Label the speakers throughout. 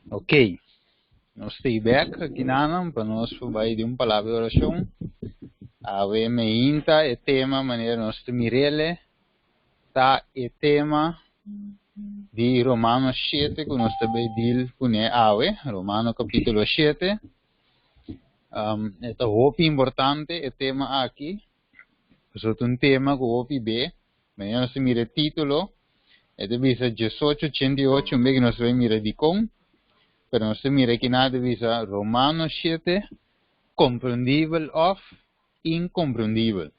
Speaker 1: Ok, nós estamos back aqui para nós vai de palavra de oração. Ave me inta e tema maneira nós mirele tá e tema de Romanos 7 que nós também dil pune ave Romano capítulo 7. É hope importante e tema aqui. É um tema que hope b. Maneira nós mira título é de visa 1888 um bem nós vai mira de com. Pero nós mira aqui nada visa Romanos 7 komprondibel of inkomprendibel.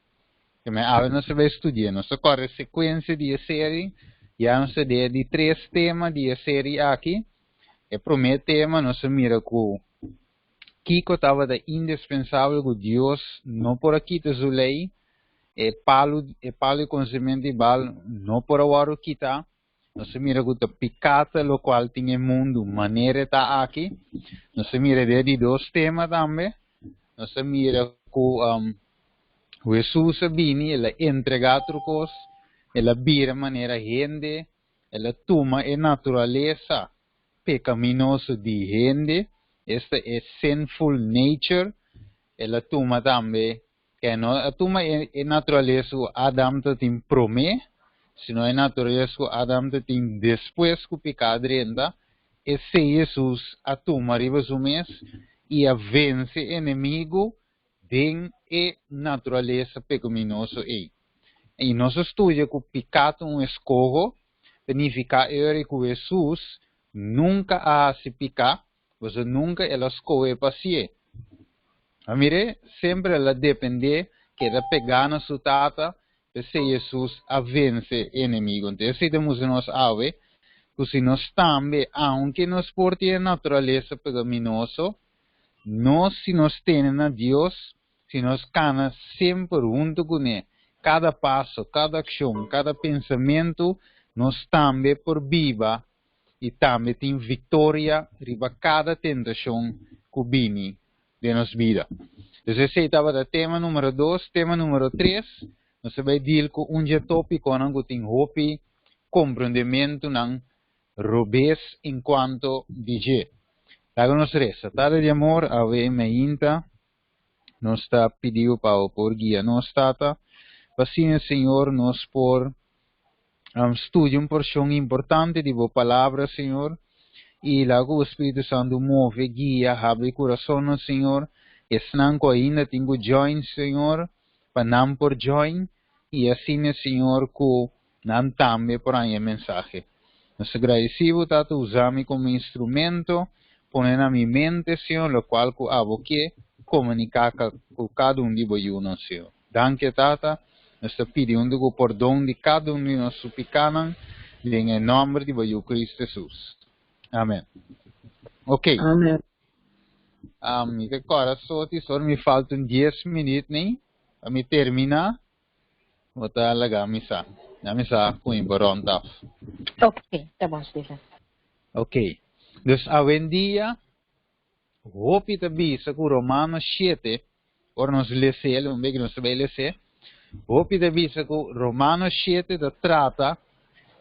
Speaker 1: Que me agora nós vai estudar, nós corre a sequência de série, já nós de três temas de série aqui. O primeiro tema nós mira que Kiko estava da indispensável que Deus não por aqui te zulei, e palo e conhecimento de bal não por agora kita. Nós mira que o pecado lo qual tem o mundo maneira tá aqui. Nós mira de dois temas também. Nós mira que Jesus vini, ele entrega trucos, ele vira maneira gente, ele toma a natureza pecaminosa de gente, esta é sinful nature, ele toma também, que não toma a natureza que Adam tem promê, sino a natureza que Adam tem depois que o pecado entra, esse Jesus a toma riba o mês e a vence inimigo de natureza pecaminosa e nosso estudo que o pecado um escorro significa que Jesus nunca a se picar, você nunca ela escolhe para si. A mire sempre ela depende que ela pegar na sua tata para se Jesus a vence inimigo. Então se temos nós a ver que se nós também, aunque nós porte a natureza pecaminosa, nós se nós temos a Deus, se nós cana sempre junto com Ele, cada passo, cada ação, cada pensamento, nós também por viva e também tem vitória riba cada tentação que vem de nossa vida. Então, esse estava o tema número 2, tema número 3, nós vai dizer que tópico que tem hope, compreendimento, robês enquanto DJ. Daga-nos resta, tarde de amor, ave me inta, nos está pedindo para por guia, nos tata, assim, Senhor, nos por estudio porção importante de boa palavra, Senhor, e logo o Espírito Santo move, guia, abre coração, Senhor, e snanco ainda tenho join, Senhor, para não por join, e assim, Senhor, que não também por aí a mensagem. Nos agradecemos, Tata, usar-me como instrumento, poner na minha mente, Senhor, lo qual que aboque comunicar com cada de vocês, Senhor. Danke, Tata, nós pedimos o perdão de cada de nossos pecados, em nome de Jesus Cristo Jesus. Amém. Ok.
Speaker 2: Amém.
Speaker 1: Agora só me faltam 10 minutos, né? Para me terminar, vou estar lá a missa. A missa com o barão, tá?
Speaker 2: Ok, tá bom, Stephen.
Speaker 1: Ok. Dus hoje dia, hope bisa que Romanos 7, or nos lecer, um bem que nos vai lecer, hope bisa que Romanos 7 trata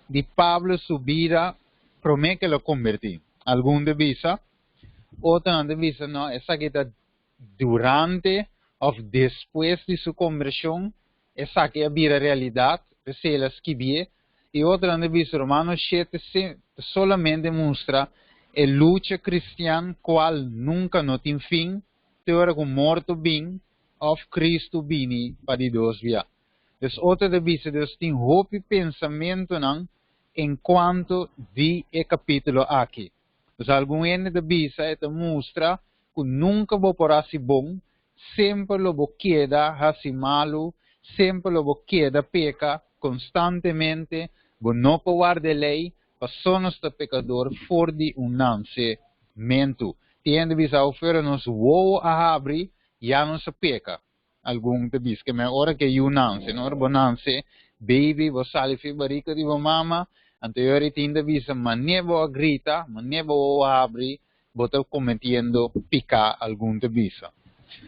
Speaker 1: de Pablo subida, promete que lo convertir. Algum de bisa, outro de bisa não, essa que está durante ou depois de sua conversão, essa que é a realidade, se ela escrevia, e outra de bisa Romanos 7 solamente mostra a luta cristã qual nunca não tem fim, teora com morto bem, of Cristo bem para Deus via. Então, outra de vista, Deus tem hope pensamento não, enquanto de e capítulo aqui. Então, algum ene de vista, mostra que nunca vou por assim bom, sempre lo vou queda assim malo, sempre lo vou queda peca, constantemente, vou não poder de lei, pasamos de pecador for de nascimento. Tiende visa ofera nos woe a abrir, já não se peca. Algum te diz que me hora que eu nasce, não hora nasce, baby, vos sale fi barriga de mama, anteriori tiende visa manevo a grita, manevo a abrir, botar cometendo pica algum te visa.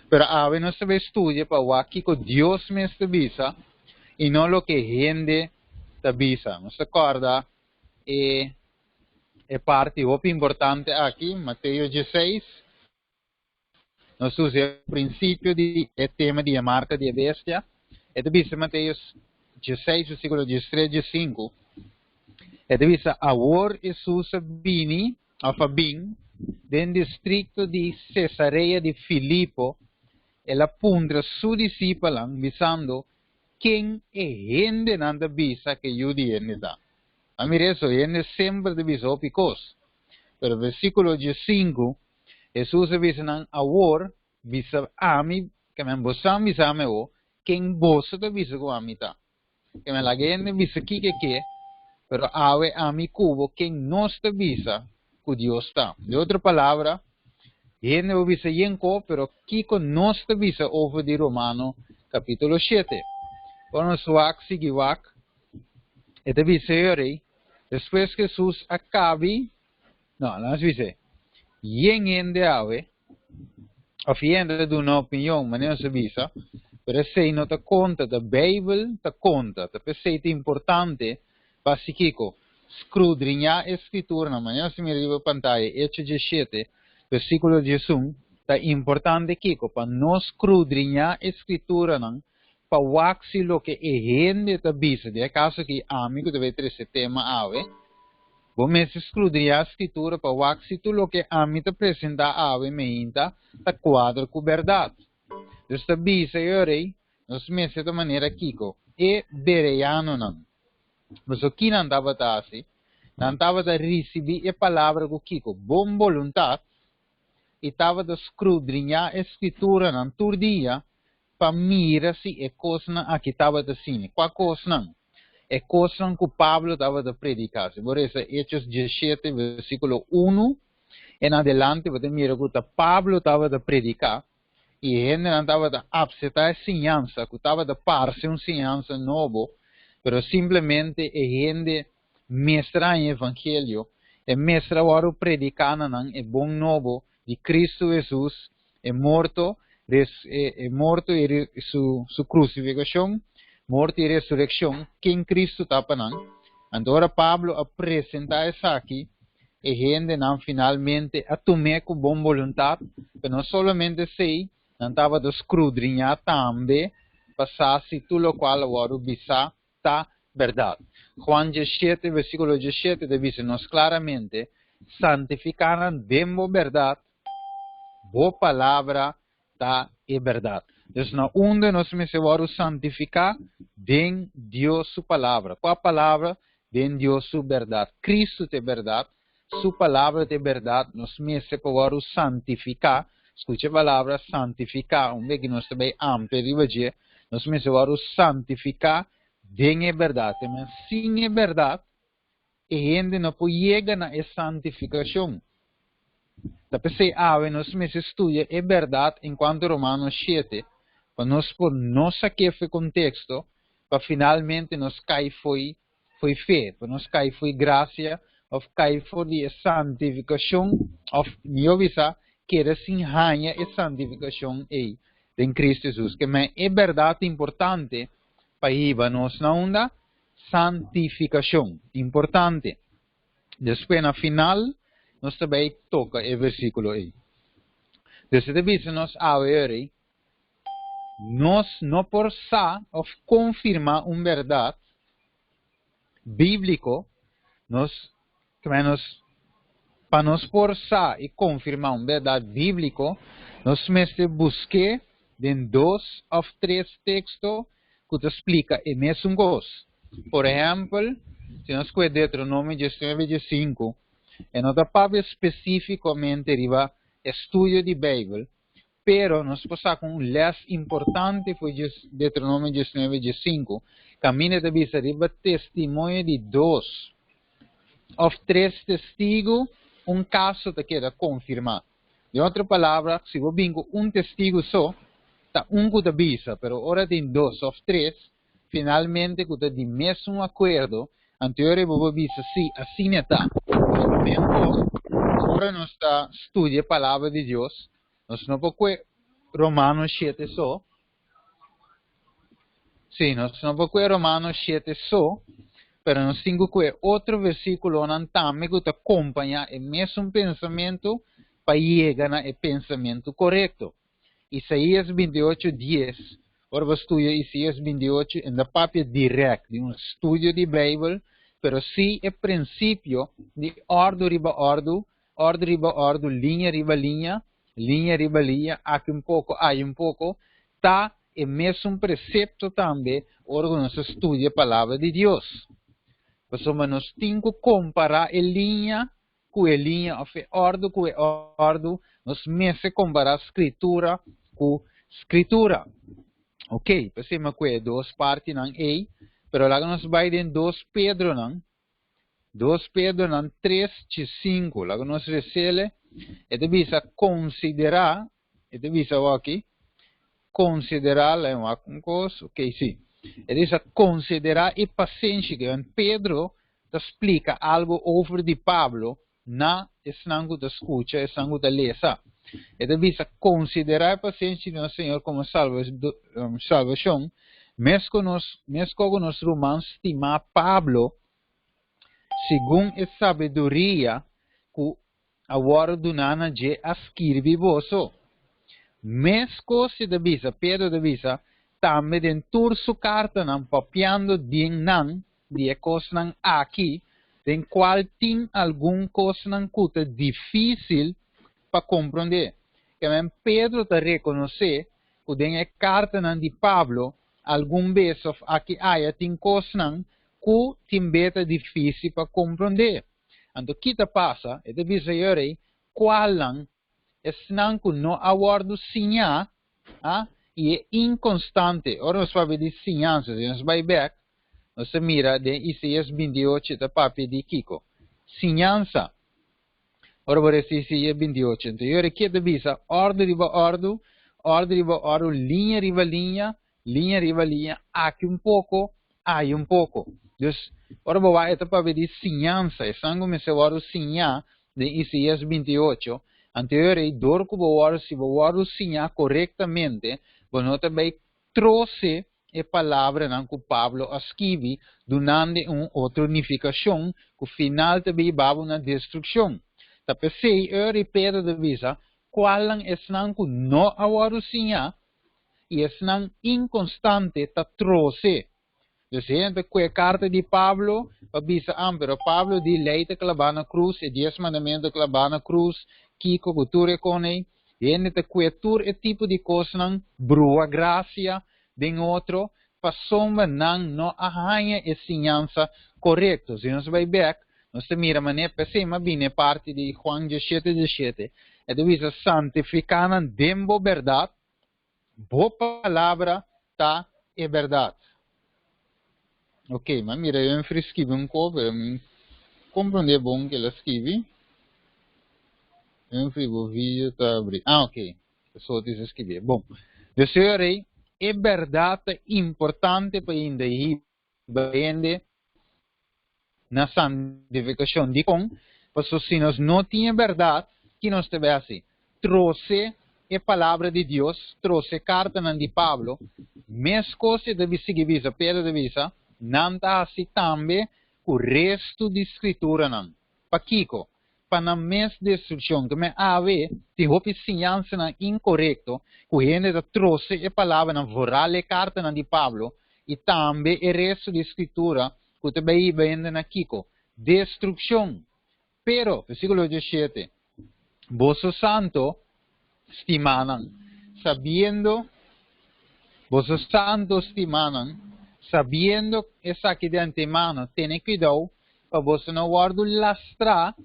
Speaker 1: Pero ave no se ve estudia para aqui que Deus me te visa, e não lo que gente te visa. Não se acorda? é parte importante aqui, Mateus 16. Nós usamos o princípio de tema de marca de bestia. É de Mateus 16, versículo 13 e 5. É de agora Jesus vini, afabim, do distrito de Cesareia de Filipo, ela pundra su discípula, visando quem é gente nanda bisa que eu diene da. A mim isso é sempre de bisa opicos. Pero versículo 5, Jesus visa nang awor, visa ami, que men bosam visa ame o, quem bosa de visa ko amita. Que men la gente visa que, pero ave ami cubo, quem nos te visa, que Dios está. De outra palavra, gente visa yenko, pero kiko nos te visa over de Romano, capítulo 7. Quando suak sigiwak, e te visa yori, después que Jesus acabe, não, nós visa, yen de ave, of yende de uma opinião, maneira se visa, pero se não te conta, da Bíblia te conta, te perceita importante, para si kiko, escudrinhar a escritura, na maneira se mira a pantalla, Hechos 17, versículo 11, tá importante kiko, para nós escudrinhar a escritura, não, para waxi lo que é gente te visa, de acaso que amigo deve ter esse tema ave, vamos escudrinhar a escritura para waxi tu lo que a mim te apresenta ave meinta, ta quadra com verdade. Desta visa eu rei, nós mesmos de maneira kiko, e bereiano não. Mas o que não estava assim, não estava a receber a palavra com kiko, bom vontade, e estava a escudrinhar a escritura não, todo dia, para mirar se é coisa aqui estava assim, qual coisa não. É coisa que Pablo estava a predicar. Por isso, Hechos 17, versículo 1, em adelante, você mira que Pablo estava a predicar, e ele não estava a aceitar a ensinança, que estava a partir uma ensinança nova, mas simplesmente a gente mestra o evangelho, e mestra o predicar é bom novo de Cristo Jesus, é morto e sua crucificação, morte e ressurreição, que em Cristo está panang. Agora Pablo apresenta isso aqui, e gente não finalmente a tomar com boa vontade, mas não somente sei, não estava a escudrinhar também, passasse tudo o qual agora bisa está verdade. Juan 17, versículo 17, diz-nos claramente, santificaram demo verdade, boa palavra está é verdade. Então, na onde nós precisamos santificar, den Deus sua palavra. Qual a palavra? Den Deus sua verdade. Cristo é verdade, sua palavra é verdade. Nós precisamos santificar. Escute a palavra santificar. Que nós também ampliamos. Nós precisamos santificar, den é verdade. Mas sim é verdade, a gente não pode chegar na santificação. Da PC nós meses estudia é verdade enquanto Romanos 7, para nós aqui foi contexto, para finalmente nós cair foi fé, para nós cair foi graça, ou cair foi de santificação, ou meu visa que era sim ranha e santificação em Cristo Jesus, que é verdade importante para ir nós na onda santificação, importante. Depois na final nós também toca o versículo aí. Desse diz nós agora, nós não por sa ou confirmar uma verdade bíblico, para nós por sa e confirmar uma verdade bíblico, nós mesmo buscar em 2 ou 3 textos que te explica o mesmo coisa. Por exemplo, se nós coedemos Deuteronômio 19:5, e não está especificamente riba estudo de Bíblia, pero nós passamos com less importante foi Deuteronômio 19:5, caminha de vista riba testemunho de 2 ou 3 testigos, caso te queda confirmar. De outra palavra, se você bingo testigo só, está que te visa, pero ora tem 2 ou 3, finalmente que te de mesmo acordo, anterior você visa sim, assim está. Agora nós está estudia a palavra de Deus, nós não podemos Romanos 7 só. Sim, nós não podemos Romanos 7 só, pero nós temos que outro versículo não também que acompanha o mesmo pensamento para chegar no pensamento correto. Isaías 28:10. Ora, você estuda Isaías 28 em papel direto, de estudo de Bíblia, pero sim é princípio de ordem riba ordem, linha riba linha, aqui pouco, aí pouco, tá o mesmo precepto também, ora, nós estuda a palavra de Deus. Mas nós temos que comparar a linha com a linha, ou ordem com a ordem, nós mesmos comparar a escritura com escritura. Ok, passemos com duas partes não é, pero lá nós vai em 2 Pedro não, 2 Pedro não 3:5, lá nós recebe, e devisa considerar, aqui, considerar, é uma coisa, ok, sim. Ele diz considerar e paciência que Pedro explica algo over de Pablo na esnango da escuta, esnango da lesa. Ele diz considerar a paciência do Senhor como salvação, mesmo nos romanos estima Pablo segundo a sabedoria que agora do nana de escreve vosso. Mesmo se devisa Pedro devisa também dentro sua carta não papiando de coisa não aqui, em qual tem algum coisa não que difícil para compreender. Que Pedro te reconhece que tem a carta não de Pablo algum vez aqui tem coisa não que tem beta difícil para compreender. Então o que te passa é devisa yore qual não é não que não aguardo sinha e é inconstante. Ora nós vamos ver sinhanças, nós vai back, nós mira de Isaías 28 da papi de Kiko. Sinhança. Ora vamos ver Isaías 28. Então, eu aqui devisa ordem riba ordem, linha riba linha, aqui pouco, aí pouco. Então, ora vamos ver para ver sinhança, é sangue me se ora sinha de Isaías 28. Anterior, dor que se o sinha corretamente, você também trouxe a palavra que Pablo escreve durante uma outra unificação, que final também vai uma destruição. Então, se eu repito de visa, qual é que não agora sinha, e é inconstante que trouxe. Então, com a carta de Pablo, avisa pero Pablo de leite que lá na cruz, e 10 mandamentos que lá na cruz, Kiko cultura com ele, e nesta cultura é tipo de coisa não brua graça de outro, passou não arranha a ensinança correta. Se nós vai back, nós mira maneira pensamos bem parte de Juan 17:17, é devisa santificar dembo verdade, boa palavra tá é verdade. Ok, mas mira eu escrevi pouco, compreender bom que ela escreve. Eu o vídeo está abrindo. Ok. Só diz escrever. Bom, eu sei é verdade importante para entender na santificação de com, porque se nós não tínhamos verdade, que nós temos assim, trouxe a palavra de Deus, trouxe a carta de Pablo, mesmo coisa deve seguir visa, Pedro de visa, não está assim também o resto de escritura não. Para Kiko, para na mesma destruição que me ave, se houve ensinança incorreto, que gente trouxe a palavra na voral a carta de Pablo, e também o resto de escritura, que também vende na Kiko, destruição. Pero, versículo 17, vosso santo estimanan, sabiendo essa aqui de antemano, tenha cuidado, para você não guardar lastra,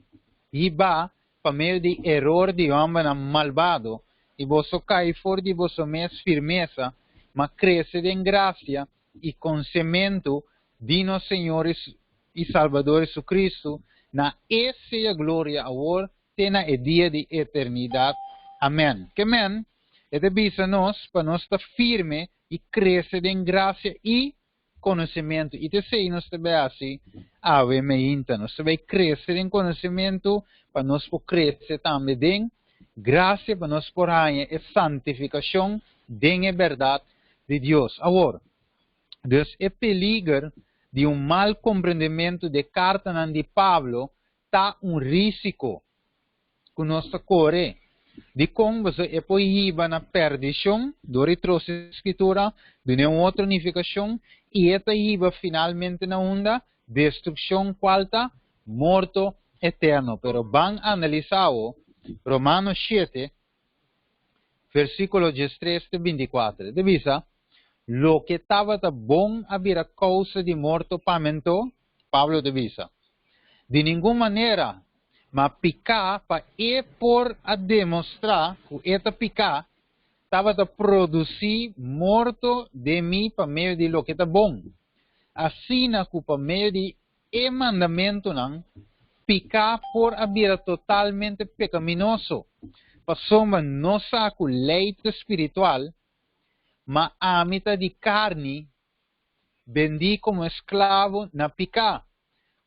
Speaker 1: e va, para meio de erro de homem malvado, e você cai fora de vossa mesma firmeza, mas cresce em graça e conhecimento de nosso Senhor e Salvador Jesus Cristo, na essa glória agora, tena e dia de eternidade. Amém. Que amém? E devisa nós, para nós estar firme e crescer em graça e conhecimento. E se nós também assim, ave meinta, nós também crescer em conhecimento, para nós crescer também em graça, para nós por aí e santificação, em verdade de Deus. Agora, Deus é peligro de mal compreendimento de carta de Pablo, está risco que nossa corre. De como você é poíba na perdição, do retrocesso escritura, de outra unificação, e esta iba finalmente na onda, destruição qualta, morto eterno. Pero van analisar Romanos 7, versículo 13 e 24. Divisa, lo que estava bom havia causa de morto pamento, Pablo divisa. De nenhuma maneira, mas picar para por a demonstrar que esta picar estava a produzir morto de mim para meio de lo que está bom. Assim, na culpa meio de mandamento não, picar por haver totalmente pecaminoso. Passou não saco leite espiritual, mas a mitad de carne, vendi como esclavo na picar.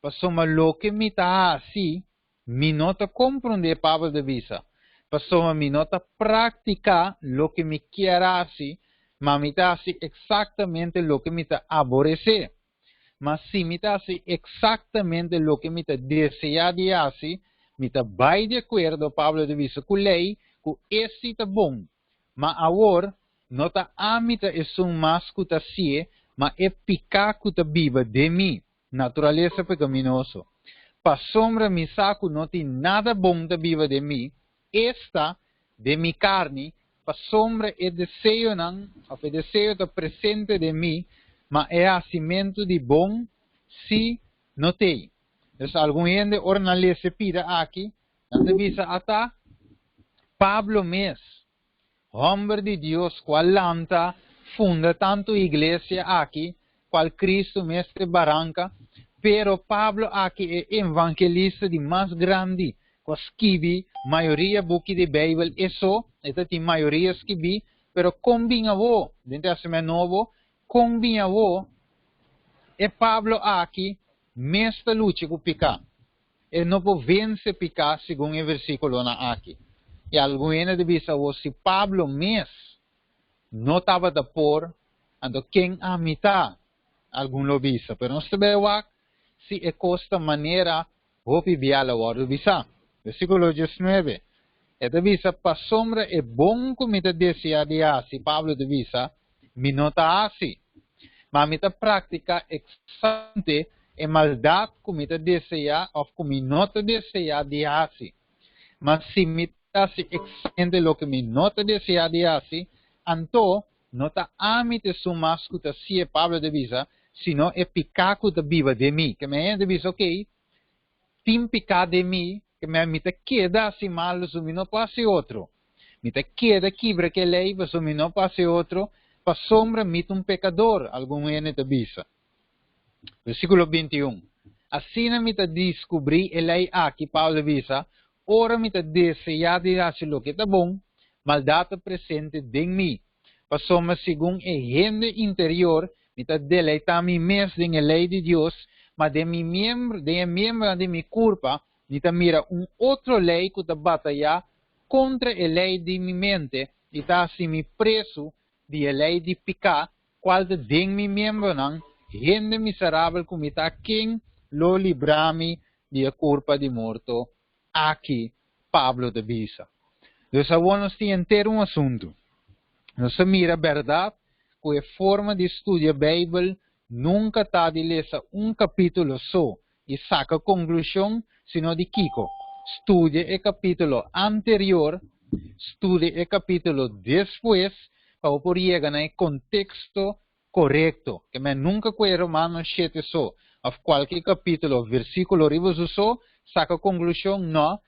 Speaker 1: Passou lo que me está assim, me nota compreender Pablo de visa. Passou me nota praticar lo que me quer assim, mas me está assim exatamente lo que me está aborrecer. Mas se me está assim exatamente lo que me está desejar de assim, me está bem de acordo Pablo de visa com lei, que esse está bom. Mas agora, nota a mita é mais que está assim, mas é picar que está viva de mim, natureza pecaminosa. Para sombra me saco não tem nada bom da viva de mim, esta de minha carne, para sombra é desejo não, o desejo está presente de mim, mas é acimento de bom se não tem. Então, algum gente ornalece pira aqui, não devisa até Pablo mesmo, homem de Deus, qual lanta, funda tanto igreja aqui, qual Cristo mestre barranca, pero Pablo aqui é evangelista de mais grande, com escrevi maioria buki de Bíblia, isso, esta tem maioria escrevi, pero combinavo, dentro do Testamento Novo, combinavo, é Pablo aqui, mestre luta com picar. Ele não pode vencer picar, segundo o versículo na aqui. E alguém deve saber se Pablo mesmo não estava de por, então quem a mitad, algum lobista, pero não se vê se é costa maneira, vou viver a hora visa. Versículo 19. É divisa, para sombra é bom que me deseja de assim, Pablo divisa, me nota assim. Mas me prática exante é maldade que me deseja, ou que me nota deseja de assim. Mas se me assim exante lo que me nota deseja de assim, então, nota a mim te sumas que se é Pablo divisa, sino é picar que viva de mim. Que me divisa, ok, tem picar de mim, que me queda assim mal, se me não passe outro. Me queda quebra que lei, se me não passe outro, para sombra me pecador, algum ene te bisa. Versículo 21. Assim me descobri a lei aqui, Paulo visa, ora me desejar de fazer o que está bom, maldade presente de mim. Para sombra, segundo a rende interior, me deleitar me mesmo em a lei de Deus, mas de mi membro, de mi culpa, me mira outro lei que está batalhar contra a lei de mi mente, e está assim me preso de a lei de picar, qual de mi membro não, rende miserável como está quem lo librami de a culpa de morto, aqui, Pablo de Bisa. Então, agora nós temos inteiro assunto. Nós mira a verdade, que a forma de estudar a Bíblia nunca está de ler capítulo só e saca a conclusão, sino de Kiko. Estude o capítulo anterior, estude o capítulo depois, para poder chegar no contexto correto. Que me nunca foi Romanos 7 só. Of qualquer capítulo, versículo, ribos só, saca a conclusão, não.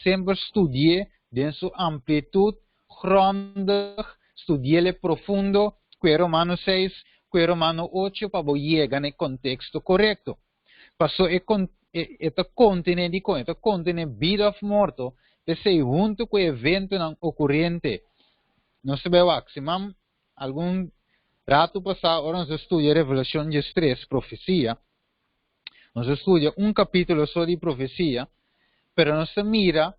Speaker 1: Sempre estudie em sua amplitude, grondig, estudie profundo, que Romanos 6, que Romanos 8, para poder chegar no contexto correto. Passou esta contém vida ou morto, esse junto com o evento não ocorrente. Não se vê se mam algum rato passado, nós estuda Revelação 3, profecia. Nós estuda capítulo só de profecia, pero nós mira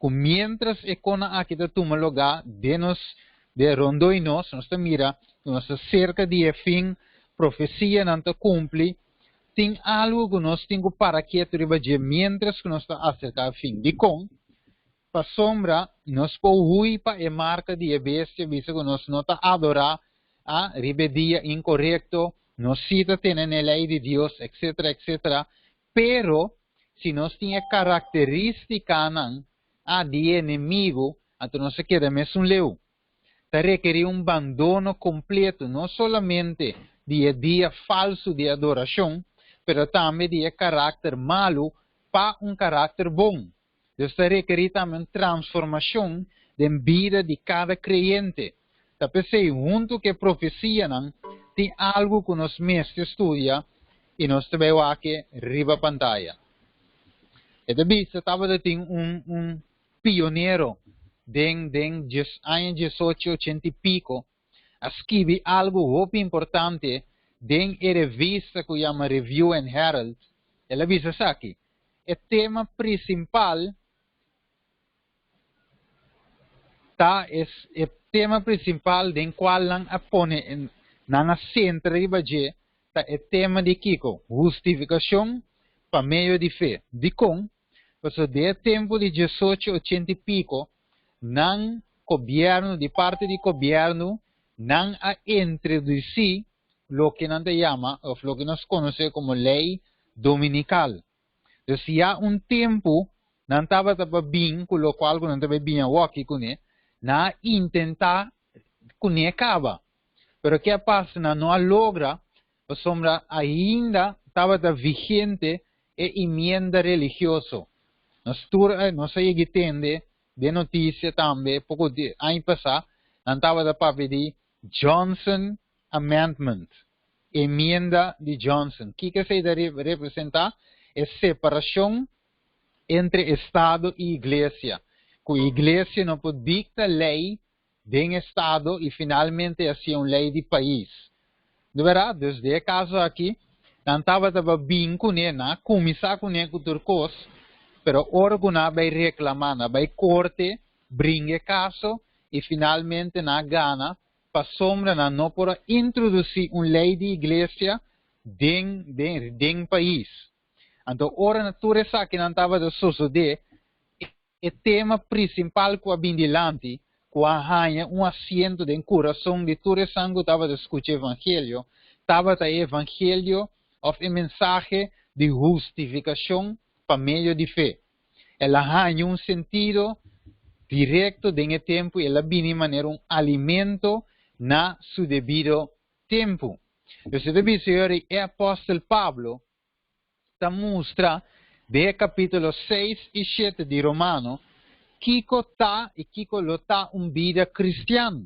Speaker 1: que mientras econa aqui da toma lugar de rondo e nós mira, nós cerca de fim, profecia não te cumpre, tem algo que nós temos para que mientras que nós está acerca ao fim de com, para sombra, nós podemos para a marca de bestia, visto que nós não está adorar a rebeldia incorreto, nós cita tem na lei de Deus, etc, etc. Pero, se nós tem característica de inimigo, então nós se queda mesmo leu. Requer abandono completo, não somente de dia falso de adoração, pero também de caráter malo para caráter bom. Deus requer também transformação de vida de cada creyente. Pensei, junto que profecia tem algo que nós mesmos estudia e nós também aqui riba pantalla. E também estava tem pioneiro den año 1880 y pico, escrevi algo muy importante den revista que llama Review and Herald. Ela dice aquí, el tema principal es el tema principal den cual pone en centro de el tema de Kiko, justificación para medio de fe. De con, pues de tiempo de 1880 y pico, nan gobierno, de parte del gobierno, nan a introducir lo que nos llama, o lo que nos conoce como ley dominical. Entonces ya un tiempo, nan estaba bien, con lo cual no estaba bien aquí con él, na intenta con él acaba. Pero ¿qué pasa? No logra, o sombra ainda estaba vigente e enmienda religioso. Nos entende de notícia também, pouco de ano passado, estava da parte de Johnson Amendment, emenda de Johnson. O que se deve representar? É separação entre Estado e Igreja. Que a Igreja não pode dictar lei de Estado e finalmente assim uma lei de país. De verdade, desde o caso aqui, estava bem com ele, começar com ele com turcos, pero ora vai reclamar, vai corte, brinque caso e finalmente na gana para sombra não por introduzir uma lei de igreja dentro país. Então ora natureza que não estava de suceder, o tema principal que vem dilante, que arranha assento de coração de todo sangue estava de escutar evangelho, estava o evangelho of a mensagem de justificação para meio de fé. Ela arranja sentido direto de tempo e ela vem de maneira alimento na seu devido tempo. Então, deve ser o apóstolo Pablo está mostra de capítulo 6 e 7 de Romano que está e que está vida cristiana.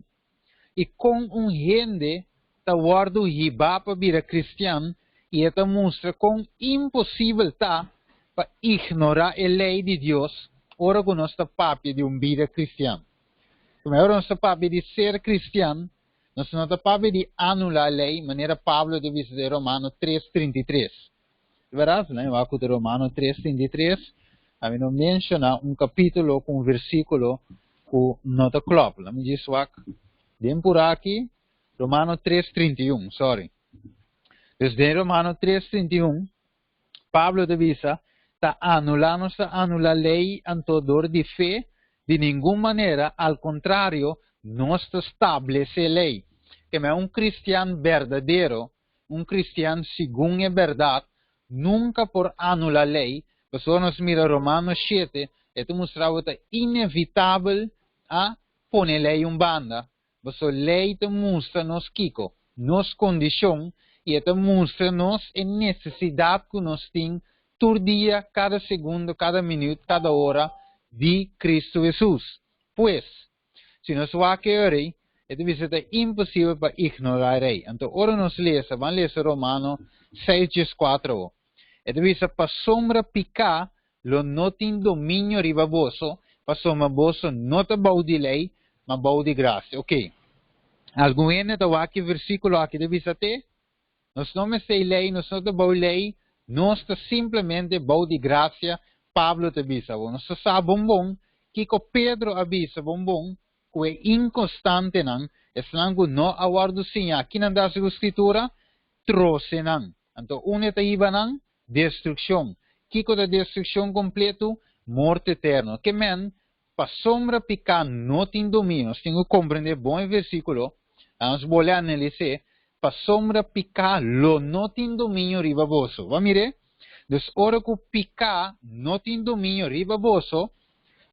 Speaker 1: E com gente está guardo riba para vida cristiana e esta mostra com impossível está para ignorar a lei de Deus, ora que nós está papi de vida cristiana. Como ora nós está papi de ser cristiano, nós não está papi de anular a lei, maneira Pablo de vista de Romano 3:33. Verás, né? O ato de Romano 3:33, a mim não menciona capítulo com versículo que não está claro. Lá me diz o ato, bem por aqui, Romano 3:31, sorry. Desde Romano 3:31, Pablo de vista está anulando a lei antodor de fé de nenhuma maneira, ao contrário, não estabelece a lei. Que é cristiano verdadeiro, cristiano segundo a verdade, nunca por anular a lei. Pessoa nos mira Romanos 7, e mostrava que é inevitável a pôr a lei em banda. Pessoa lei te mostra nos kiko, nos condição, e te mostra nos a necessidade que nós temos todo dia, cada segundo, cada minuto, cada hora de Cristo Jesus. Pois, se nós vamos querer, deve ser impossível para ignorar ele. Então, ora nós vamos ler Romano 6:4. Deve ser para sombra picar, lo não tem domínio riba vosso, para sombra vosso não te bau de lei, mas bau de graça. Ok. Algum está aqui, versículo aqui, deve ser até, nós não me sei lei, nós não te bau lei, nós está simplesmente bau de graça. Pablo te avisa, nós sabe bom, que Pedro avisa bom, que é inconstante não, é não aguardo sim, aqui não dá a escritura, trouxe não. Então, uma está iba nang destruição. Kiko da destruição completo, morte eterna. Que men, pa sombra picar não tem domínio. Nós temos que compreender bom o versículo. Vamos olhar nele, pa sombra picar lo não tem domínio riba vosso. Vamos ver? Então, ora que picar não tem domínio riba vosso,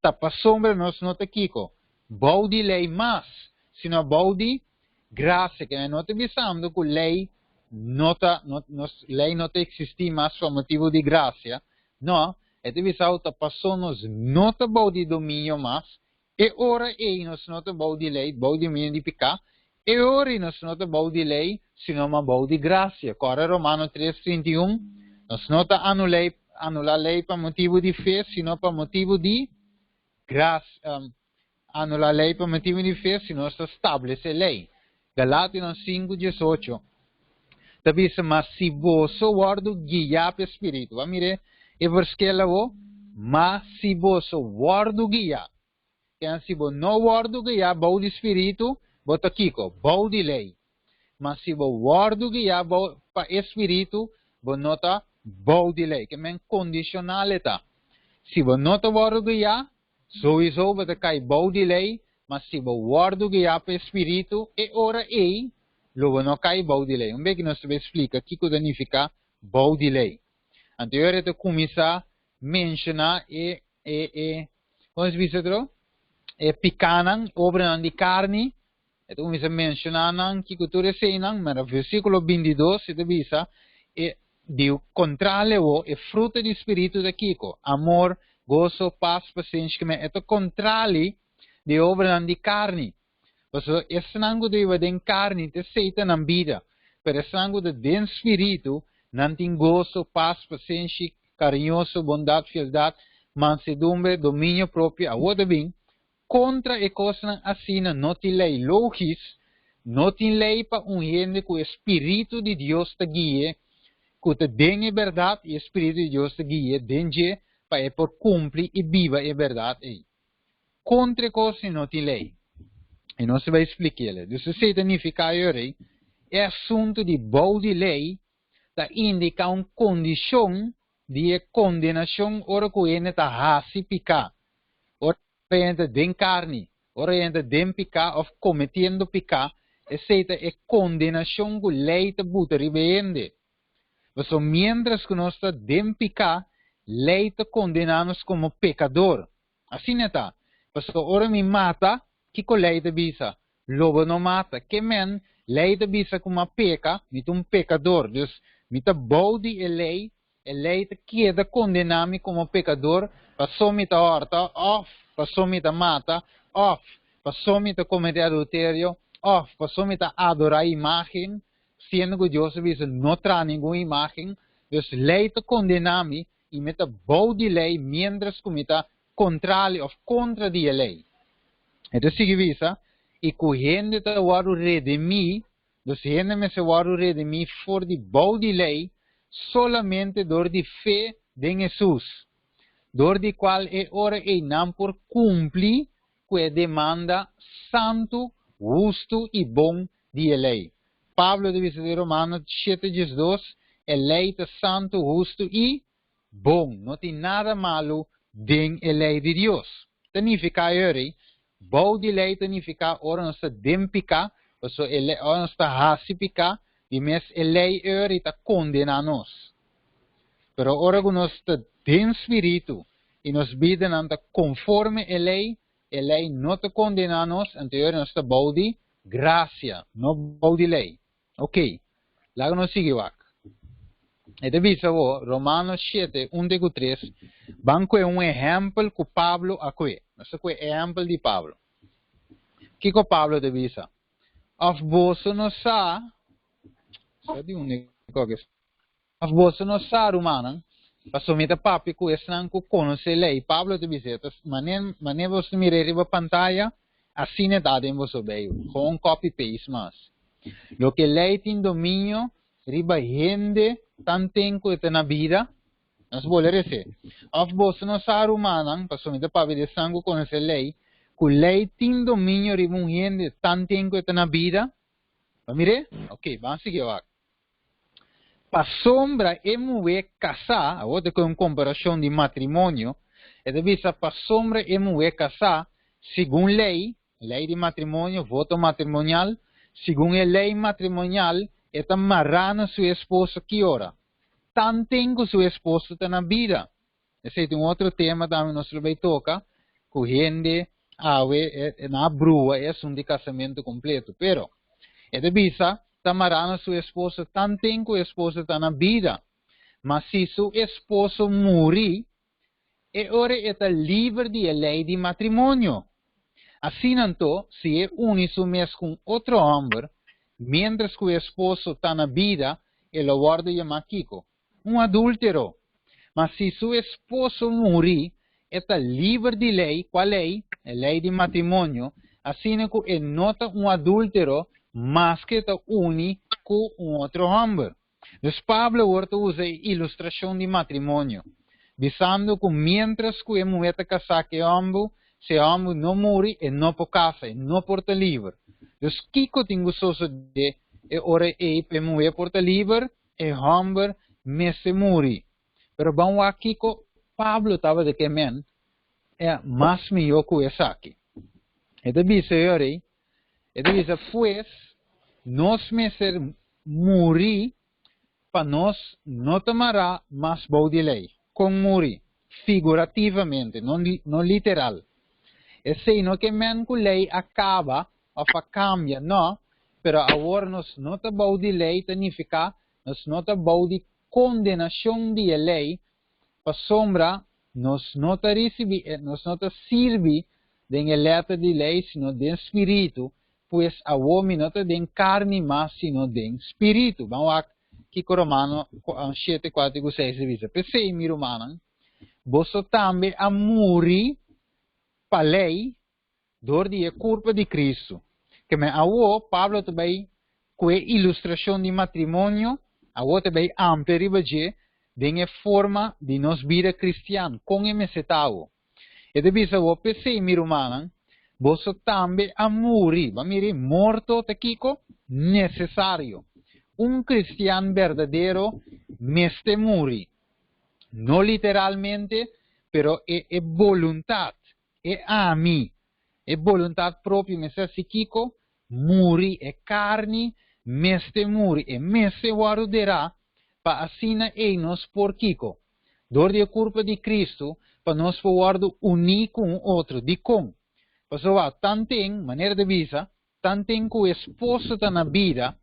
Speaker 1: tá pa sombra nós não está kiko. Baudi lei mas, sino baudi graça, que nós te visamos que lei lei não existe mais por motivo de graça. Não, é te visamos que passou nos não te baudi domínio mais, e ora nós não te baudi lei, baudi domínio de picar, e ora nós não te baudi lei, sino uma baudi graça. Agora Romano 3:31, nós não te anular lei por motivo de fé, sino por motivo de graça. Anular a lei por motivo de fé, sino se estabelece a lei. Galatians 5:18. Também mas se vosso guardo guia para espírito. Vamos ver, e versículo mas se vosso guardo guia. Que se vo não guardo guia, bau de espírito, bota kiko, bau de lei. Mas se vo guardo guia para espírito, vo nota bau de lei. Que men condicionalidade. Se vo nota guardo guia, sowieso vai cair bau de lei, mas se vo guardo guia para espírito, e ora logo não cai bau de lei. Bem que nós explica o que significa bau de lei. Anterior eu começar a mencionar como se diz outro? Picanan, obra de carne. Eu começar a mencionar que tu receinan, mas o versículo 22 se divisa de contrário é fruto do espírito da Kiko, amor, gozo, paz, paciência, que é o contrário de obra de carne. Porque esse sangue de carne te aceita na vida, mas esse sangue de espírito não tem gozo, paz, paciência, carinhoso, bondade, fialdade, mansedumbre, domínio próprio, a outra bem, contra e coisa assim não tem lei logis, não tem lei para gente que o espírito de Deus te guia, que te dê a verdade e o espírito de Deus te guia, dengue para por cumprir e viva a verdade. Contra coisa não tem lei. E não se vai explicar. Então, se significa aí, é assunto de bau de lei, que indica uma condição de condenação, ora que ele está racipicar, ora ele tem carne, ora ele tem picar, ou cometendo picar, essa é condenação que a lei está bota ribeende. Mas, mientras que nós estamos tem picar, a lei está condenando-nos como pecador. Assim é, tá? Mas, ora me mata, que a lei te bisa? Lobo não mata. Que men, lei te bisa como uma peca, me um pecador. Então, me te bode a lei te queda condenar-me como pecador, passou me te horta, off, passou me te mata, off, passou me te cometer adultério, off, passou me te adorar a imagem, sendo que Deus bisa não traz nenhuma imagem, então, lei te condenar-me, e me te bode a lei, mientras que me te contrário, ou contra a lei. Então, significa, e que o gente está o redimir, então, se gente me se o redimir for de bau de lei, solamente dor de fé de Jesus, dor de qual é ora e não por cumprir que é demanda santo, justo e bom de lei. Pablo diz de Romanos 7:12, a lei é santo, justo e bom, não tem nada malo de a lei de Deus. Significa aí, bau de lei significa ora nós dem picar, ou seja, ora nós racipicar, e mes a lei está condenando-nos. Pero ora que nós tem espírito e nos vida não está conforme a lei não está condenando-nos, então nós está bau de graça, não bau de lei. Ok, lá nós seguimos. Então, visa Romanos 7:1-3, banco é exemplo que Pablo aqui. Nós é exemplo de Pablo. O que Pablo te visa? Of você não sabe, of você não sabe, humano, para somente papi que esse não conhece a lei. Pablo te visa, maneira você mirar a pantalla, assim é dado em você veio, com copy-paste mas. Lo que lei tem domínio, riba gente, tanto tempo que na vida, nós vamos dizer, of você não sabe, humano, para somente papi de sangue conhece a lei, que lei tem domínio, riba gente, tanto tempo que na vida. Vamos ver? Ok, vamos seguir agora. para sombra e mulher casar, agora com uma comparação de matrimônio, é de vista para sombra e mulher casar, segundo lei de matrimônio, voto matrimonial, segundo a lei matrimonial, é amarrar sua esposa que hora. Tanto que sua esposa está na vida. Esse é um outro tema também nós vai tocar, que gente, na brua, é de casamento completo, pero, é de vista, amarrar sua esposa tanto que a esposa está na vida. Mas se seu esposo morrer, ora está livre da lei de matrimônio. Assim, então, se é unido mesmo com outro homem, mientras que o esposo está na vida, ele guarda chamar Kiko, adúltero. Mas se seu esposo morrer, está livre de lei, qual lei? A lei de matrimônio. Assim que ele nota adúltero, mas que está unido com outro homem. Então, Pablo usa a ilustração de matrimônio, visando que mientras que a mulher está casada com o homem, se o homem não morre, ele não pode casar, não porta livre. Então, Kiko tem gostoso de ora a mulher porta livre, e o homem me se morre. Pero vamos aqui que Pablo estava de que é mais melhor que essa aqui. É de dizer, pues, nós me ser morrer, para nós não tomará mais boa de lei. Com morrer, figurativamente, não literal. É sino que a lei acaba, ou cambia, não, pero agora nós não está boa de lei, significa, nós não está boa de condenação de lei, para sombra, nós não está serve de letra de lei, sino de espírito, pois a homem não está de carne, mas sino de espírito. Vamos aqui com Romano 7, 4, 6, diz, pensei, mi Romano, você também a morrer para a lei, dor de culpa de Cristo. Que me avô, Pablo também, com a ilustração de matrimônio, avô também amperibaje, de a forma de nos vida cristiana, com esse setavo. E depois avô, pensei, mi Romano, você também a morrer, morto, taquico, necessário. Cristiano verdadeiro, meste morrer. Não literalmente, pero é voluntade. É a mim. É voluntade própria, me ser psíquico, morrer é carne, meste morrer. E meste guardará, para assim nos por Kiko. Dor de culpa de Cristo, para nós guardar unir com o outro, de com. Para tanto maneira de visa, tanto que o esposo está na vida,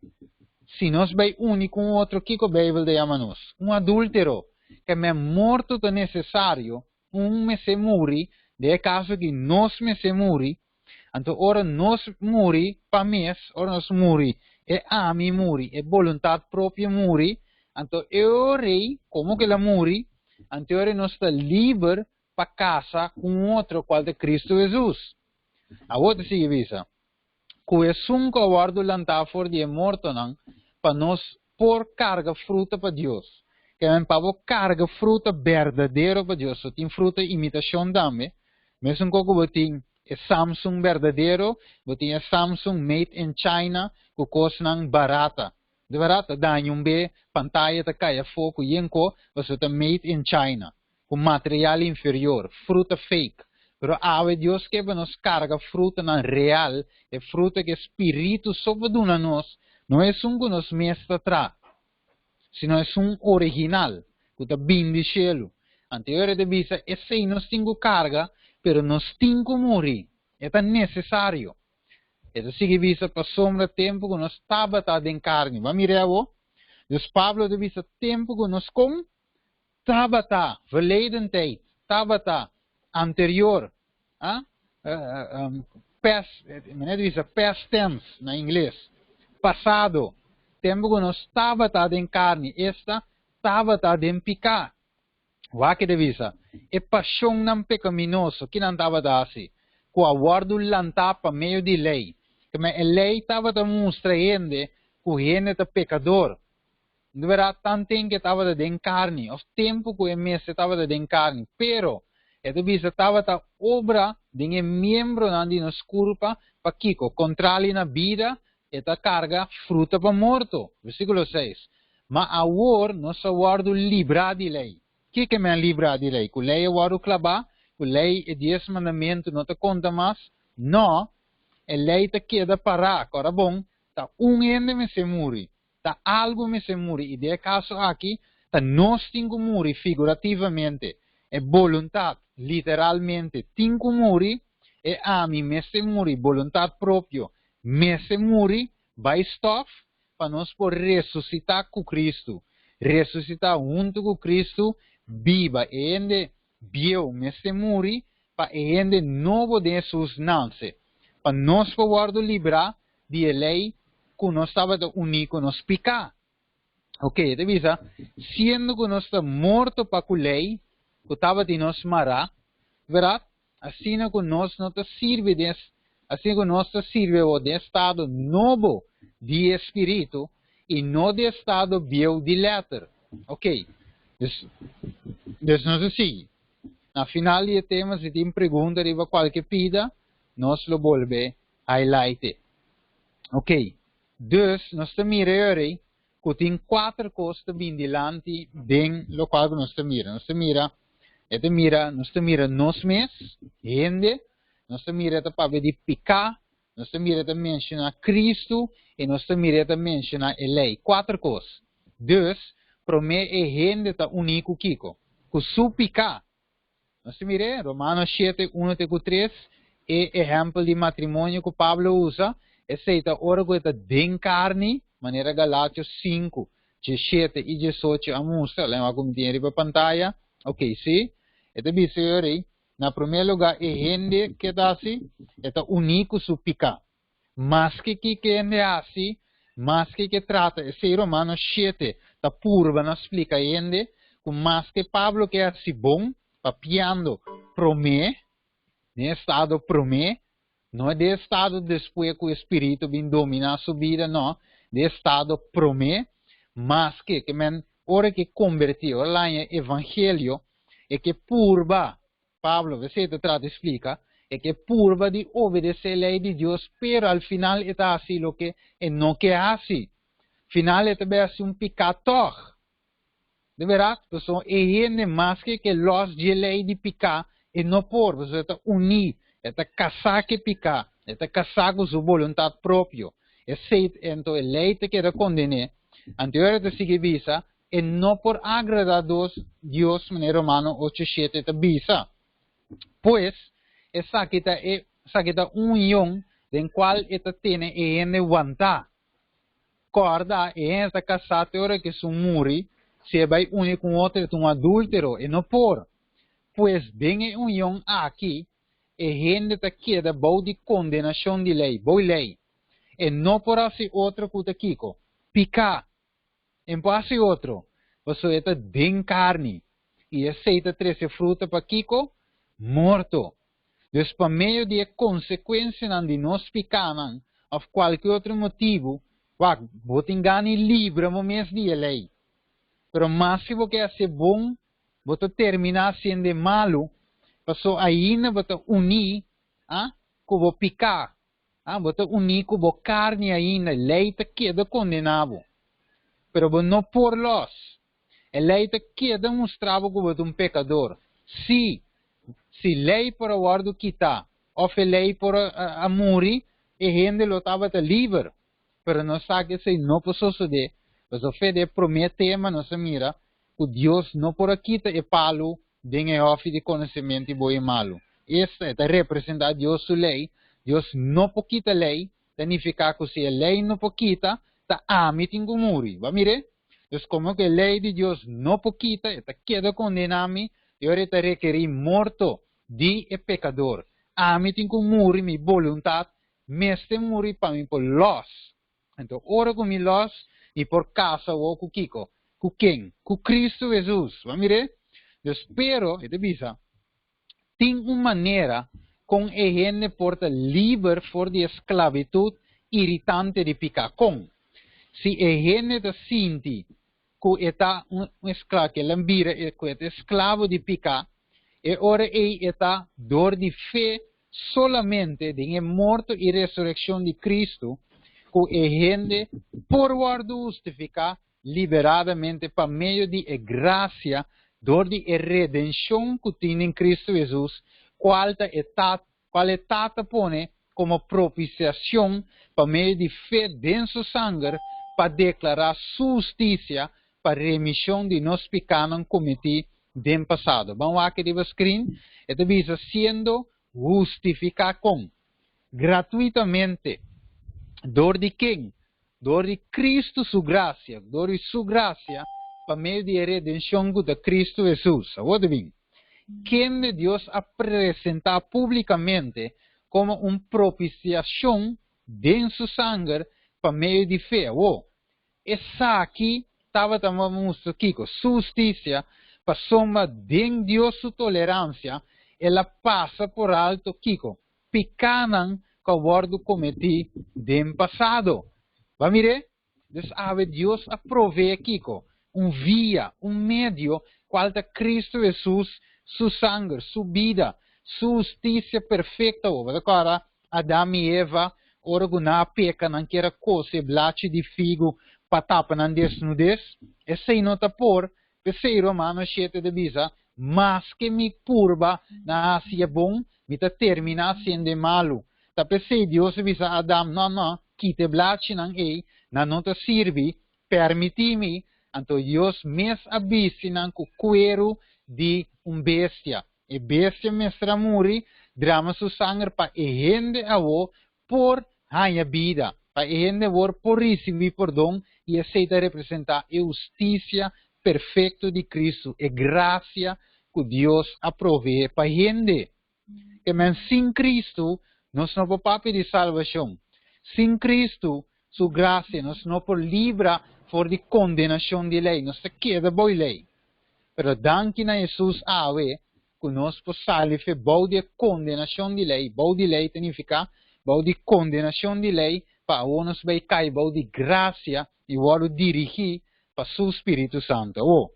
Speaker 1: se nós vai unir com o outro, Kiko Bíblia de nós? Adúltero, que me morto é necessário, me se morre, de caso que nós me se morre, então ora nós morre, para mês, ora nós morre, é a mim morre, é vontade própria morre, então eu rei, como que ela morre, então ora nós está livre para casa com outro, qual é Cristo Jesus. A outra sigue visa. Que é um covarde lantar for de morto não, para nós por carga fruta para Deus. Que é para carga fruta verdadeira para Deus. Tem fruta imitação também. Mesmo que tem Samsung verdadeiro, tem Samsung made in China, que custa barata. De barata, dá um B, pantalla tá caia fogo, yenko, você tá made in China. Com material inferior, fruta fake. Pero ave Deus que nos carga fruta na real, é fruta que espírito sobre nós, não é um que nos mestra atrás, sino é um original, que está bem de cielo. Anterior de vista, esse nós temos carga, pero nós temos que morrer, é necessário. Esse sigue vista para sombra tempo que nós estava em carne. Vamos mirar o? Deus Pablo de vista tempo que nós com estava verleden tijd, estava anterior, past tense na inglês, passado, tempo que nós estava em carne, esta estava em picar. O que devisa? É paixão não pecaminoso, que não estava assim, com a guarda lantar para meio de lei, que a lei estava mostrando que o gente é pecador. De verdade, tanto que estava em carne, o tempo que o mês estava em carne, pero é de vista estava obra de um membro de nos culpa para Kiko, contrário na vida, esta carga fruta para morto. Versículo 6. Mas agora nós somos livrados de lei. O que é livrar de lei? Que a lei é o clavar, que a lei é 10 mandamentos, não te conta mais. Não, a lei te queda parar. Agora bom, tá ende me se muri, tá algo me se muri. E de caso aqui, tá nós temos muri figurativamente. É vontade, literalmente, temos muri. E a mim me se muri, vontade própria, me se muri, vai stop, para nós poder ressuscitar com Cristo. Ressuscitar junto com Cristo, viva, e ende, bio, me se muri, para ende novo de seus nasce. Para nós poder livrar de lei, que nós estava unido, nós picar. Ok, te visa, sendo que nós estamos mortos para a lei, que estava de nós marar, verdade? Assim que nós não te sirve assim que nós te sirve de estado novo de espírito e não de estado bio de letra. Ok? Então nós sigue. Na final de tema, se tem pergunta de qualquer pida, nós lo volve highlight. Ok? Então, nós te miramos que tem 4 coisas bem delante, bem lo qual nós te mira. Nós te mira nós te mira nós mesmos, gente, nós te mira para de picar, nós te mira para mencionar Cristo e nós te mira para mencionar a lei. 4 coisas. Então, para mim, é gente está único Kiko. Que su picar. Nós te mira, Romanos 7, 1-3, é exemplo de matrimônio que Pablo usa, é seita ora que está de carne, maneira Galátios 5, 17 e 18 a mostra, lembra como tem para pantalla. Ok, sim? Ito bisayori, na primeiro lugar, é gente que está assim, é único su picar. Mas que ende assim, mas que trata, esse Romanos 7, está purva, não explica ende, mas que Pablo que é assim bom, papiando, promê, né, estado promê, não é de estado depois que o Espírito vem dominar a sua vida, não, de estado promê, mas que hora que convertiu lá em Evangelho, é que purva, Pablo, você trata de explicar, é que purva de obedecer a lei de Deus, pero al final está assim lo que é não que é assim. Final é também assim pecador. De verdade, pessoal, é mais que los de lei de picar, e não por, você está unir, está casar que picar, está casar com sua vontade própria. É certo, então a lei te quer condenar, anteriormente se visa, e não por agradar a Deus, em Romano 8:7 te visa. Pois, essa aqui é união em qual esta tem e vontade. Corda e esta casada hora que se muri, se vai unir com outro, é um adúltero, e não por. Pois, bem a união aqui, e gente que queda boa de condenação de lei, boa lei. E não por assim outro que te kiko. Picar. Em passe outro. Você está de carne. E aceita 13 frutas para kiko, morto. Então, para meio de consequência de nós picar, ou qualquer outro motivo, você engane livre no mês de lei. Pero mas se você é bom, você terminar sendo malo, passou ainda você unir, com o picar, você unir com o carne ainda, lei te queda condenado. Pero não por los, a lei te queda mostrado que você é um pecador. Se lei por guardo quitar, ou a lei por a morrer, a gente lo estava livre. Pero não sabe que não pode suceder. Mas o fé de promete, mas não se mira, que Deus não por aqui é palo, de off de conhecimento e bom e malo. Esta é representar Deus sua lei. Deus não pode quitar a lei, significa que se a lei não pode quitar, está amitin com muri. Vai mire? Então, como que a lei de Deus não pode quitar, está queda condenado, e agora está requerir morto de pecador. Amitin com muri, minha vontade, meste muri para mim por los. Então, ora com los, e por casa ou com Kiko. Com quem? Com Cristo Jesus. Vai mire? Eu espero, e te visa, tem uma maneira com a gente porta livre for de esclavitud irritante de picar. Com? Se a gente te sente que está escravo, que lambira, que é escravo de picar, e ora está dor de fé solamente de morte e ressurreição de Cristo, que a gente, por guardo justificar, liberadamente por meio de graça, door de redenção que tem em Cristo Jesus, qual etapa pone como propiciação por meio de fé em seu sangue, para declarar sua justiça para remissão de nossos pecados cometidos no passado. Vamos aqui de screen, esta visa sendo justificado gratuitamente, door de quem? Door de Cristo sua graça, door de sua graça, por meio de redenção de Cristo Jesus. Agora bem, quem de Deus apresentar publicamente como propiciação de seu sangue por meio de fé. Essa aqui estava também mostrando aqui, sua justiça, para soma de Deus sua tolerância, ela passa por alto, Kiko, pecanan que o bordo cometi no passado. Vamos ver? Então, Deus aprove, Kiko, via, medio, qual é Cristo Jesus, seu sangue, sua vida, sua justiça perfeita. Agora, Adão e Eva, ora guna peca, não quer coisa, blache de figo, patapa não desnudez. Essa aí nota por, pensei Romano 7 de bisa, mas que me purba na Ásia bom, me ta termina sendo malo. Ta pensei Deus bisa Adam, não, quite blache não ei, não te sirve, permiti-me, então Deus mes abisi não com cuero de bestia. E bestia mestra muri, drama su sangue para ehende avo por hanha vida. Para ehende avo por receber perdão e aceita representar a justiça perfeita de Cristo e graça que Deus aprove para gente. Que men sem Cristo, nós não podemos pedir salvação. Sem Cristo, sua graça, nós não podemos livrar for de condenação de lei. Nós queda boa lei. Pero danke na Jesus ave, que nós possamos fazer boa de condenação de lei. Boa de lei significa boa de condenação de lei, para nós vai cair boa de graça e o dirigir para o Espírito Santo.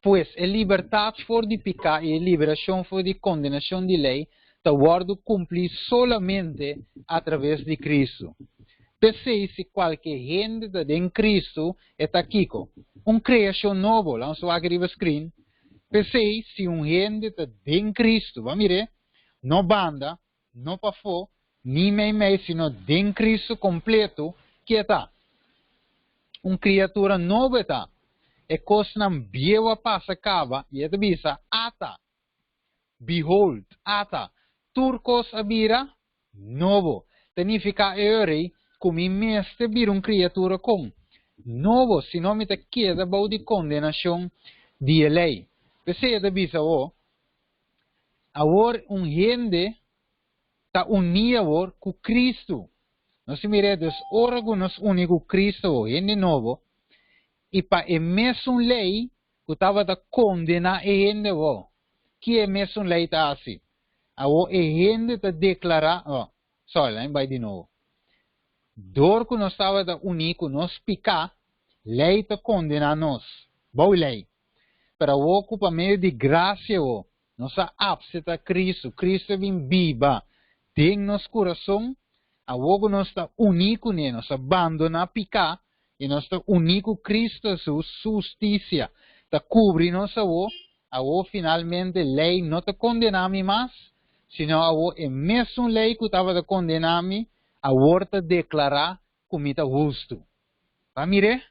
Speaker 1: Pois a liberdade for de pecar e a liberação for de condenação de lei, está guardo cumprir solamente através de Cristo. Pensei se qualquer gente em Cristo está aqui, criação novo, lá no agriva screen. Pensei se gente está em Cristo, vamos ver, não banda, não pafo, nem meio, sino em Cristo completo, que está. Criatura nova está. E coisa não bieva passa cava, e esta bisa, ata. Behold, ata. Turcos abira, novo. Significa eri, como mestre bir criatura com. Novo, se não me te queda bau de condenação de lei. Pensei esta bisa, agora gente está unido com Cristo. Nós miramos, ora nos único Cristo, gente novo, e para a mesma lei que estava a condenar a gente, que a mesma lei está assim. A gente está declarar, vai de novo. Dor que nós estava a unir com nós picar, lei está condenar nós, boa lei. Para o ocupa meio de graça, nós abseta Cristo, Cristo vem viva, tem nosso coração, a ogo nós está unir com ele, nós abandona picar, e nós está unir com Cristo, sua justiça, está cobrir nossa a finalmente lei não está condenando mais, senão a mesma lei que estava a condenar-me, a outra declarar como está justo. Vai mirar?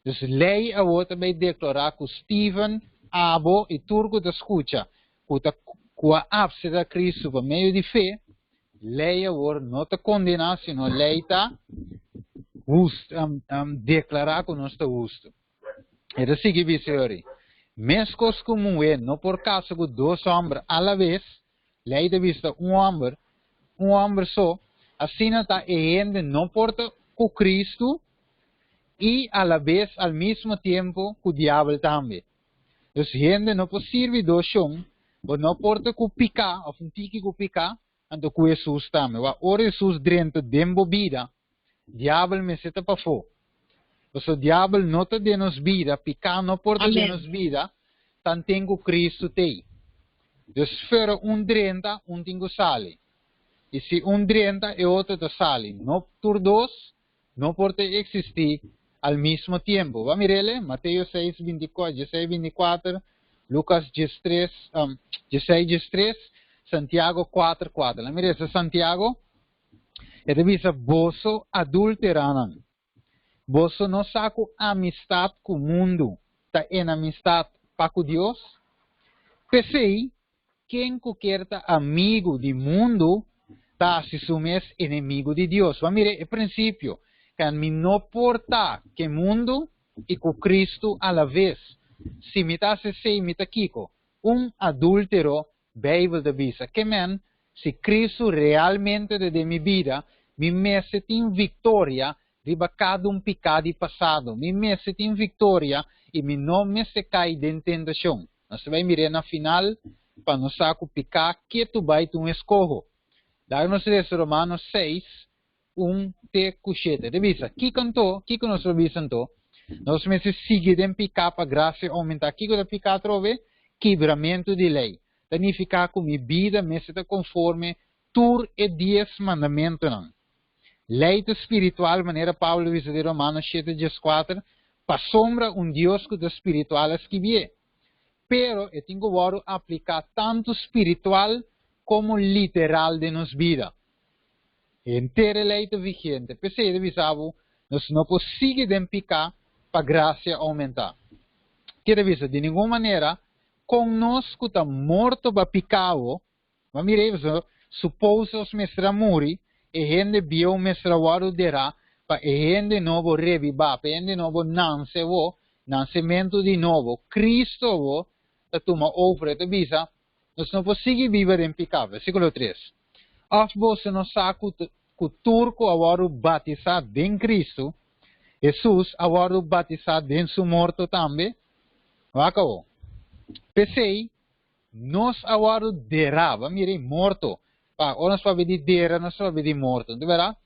Speaker 1: Então, lei a outra vai declarar que Steven, Abo e Turco da escuta, que a absenta a Cristo por meio de fé, lei a outra não está condenando, senão lei está declarar que não está justo. É assim que diz, senhores. Mescos como não por causa que dois homens a la vez, lei de vista homem só, assim está a gente não porta com Cristo e a la vez ao mesmo tempo com o diabo também. Então, gente não pode servir dois chão, ou não porta com picar, ou um tique com picar, então com Jesus também. Ora Jesus dentro de vida, diabo me seta para fora. O diabo não está de nos vida, picar não porta de nos vida, tanto tenho Cristo tem. Então, se um 30, um tenho sale. E se um 30 e outro te sale. Não por dois, não pode existir al mismo tiempo. Va a mirarle, Mateo 6, 24, 16, 24, Lucas 13, 16, 13, Santiago 4, 4. La mire essa Santiago, e devisa vosso adulteranan. Vosso não saco amistad com o mundo, tá em amistad para com Deus. Pensei, quem quer tá amigo do mundo, tá se sumes inimigo de Deus. Vamos ver o princípio, que me não porta que mundo e com Cristo a la vez. Se me tá se sei, me tá kiko, adúltero, beivel de visa, que men, se Cristo realmente de minha vida, me mete em vitória, riba cada pecado passado, me mete em vitória e me não me se cai de tentação. Nós vamos mirar na final, para não saco pecar, que tu vai tu escorro. Daí nós lemos Romanos 6, 1-7. Revisa, que nós revisamos, nós me seguimos de pecar para graça aumentar. Que de pecar trove? Quebramento de lei. Significa que minha vida me está conforme tur e 10 mandamentos. Lei espiritual, maneira Paulo diz de Romanos 7, 4, para sombra Deus que espiritual es que vive. Pero eu tenho que aplicar tanto espiritual como literal de nos vida. Inteira lei vigente. Pensei de visavo, nós não conseguimos pecar para graça aumentar. Quer dizer, de nenhuma maneira, conosco está morto para pecado, mas mirei, supôs os mestra muri, e gente bio mestra waru dera, para gente novo revivar, para gente novo nascimento de novo, Cristo, a toma ofre, te visa, nós não conseguimos viver em pecado. Versículo 3. Of você não sabe que o turco agora batizado em Cristo, Jesus agora batizado em seu morto também, acabou. Pensei, nós agora derava, mirei morto, ou nós vamos ver dera, nós vamos ver morto, de verdade?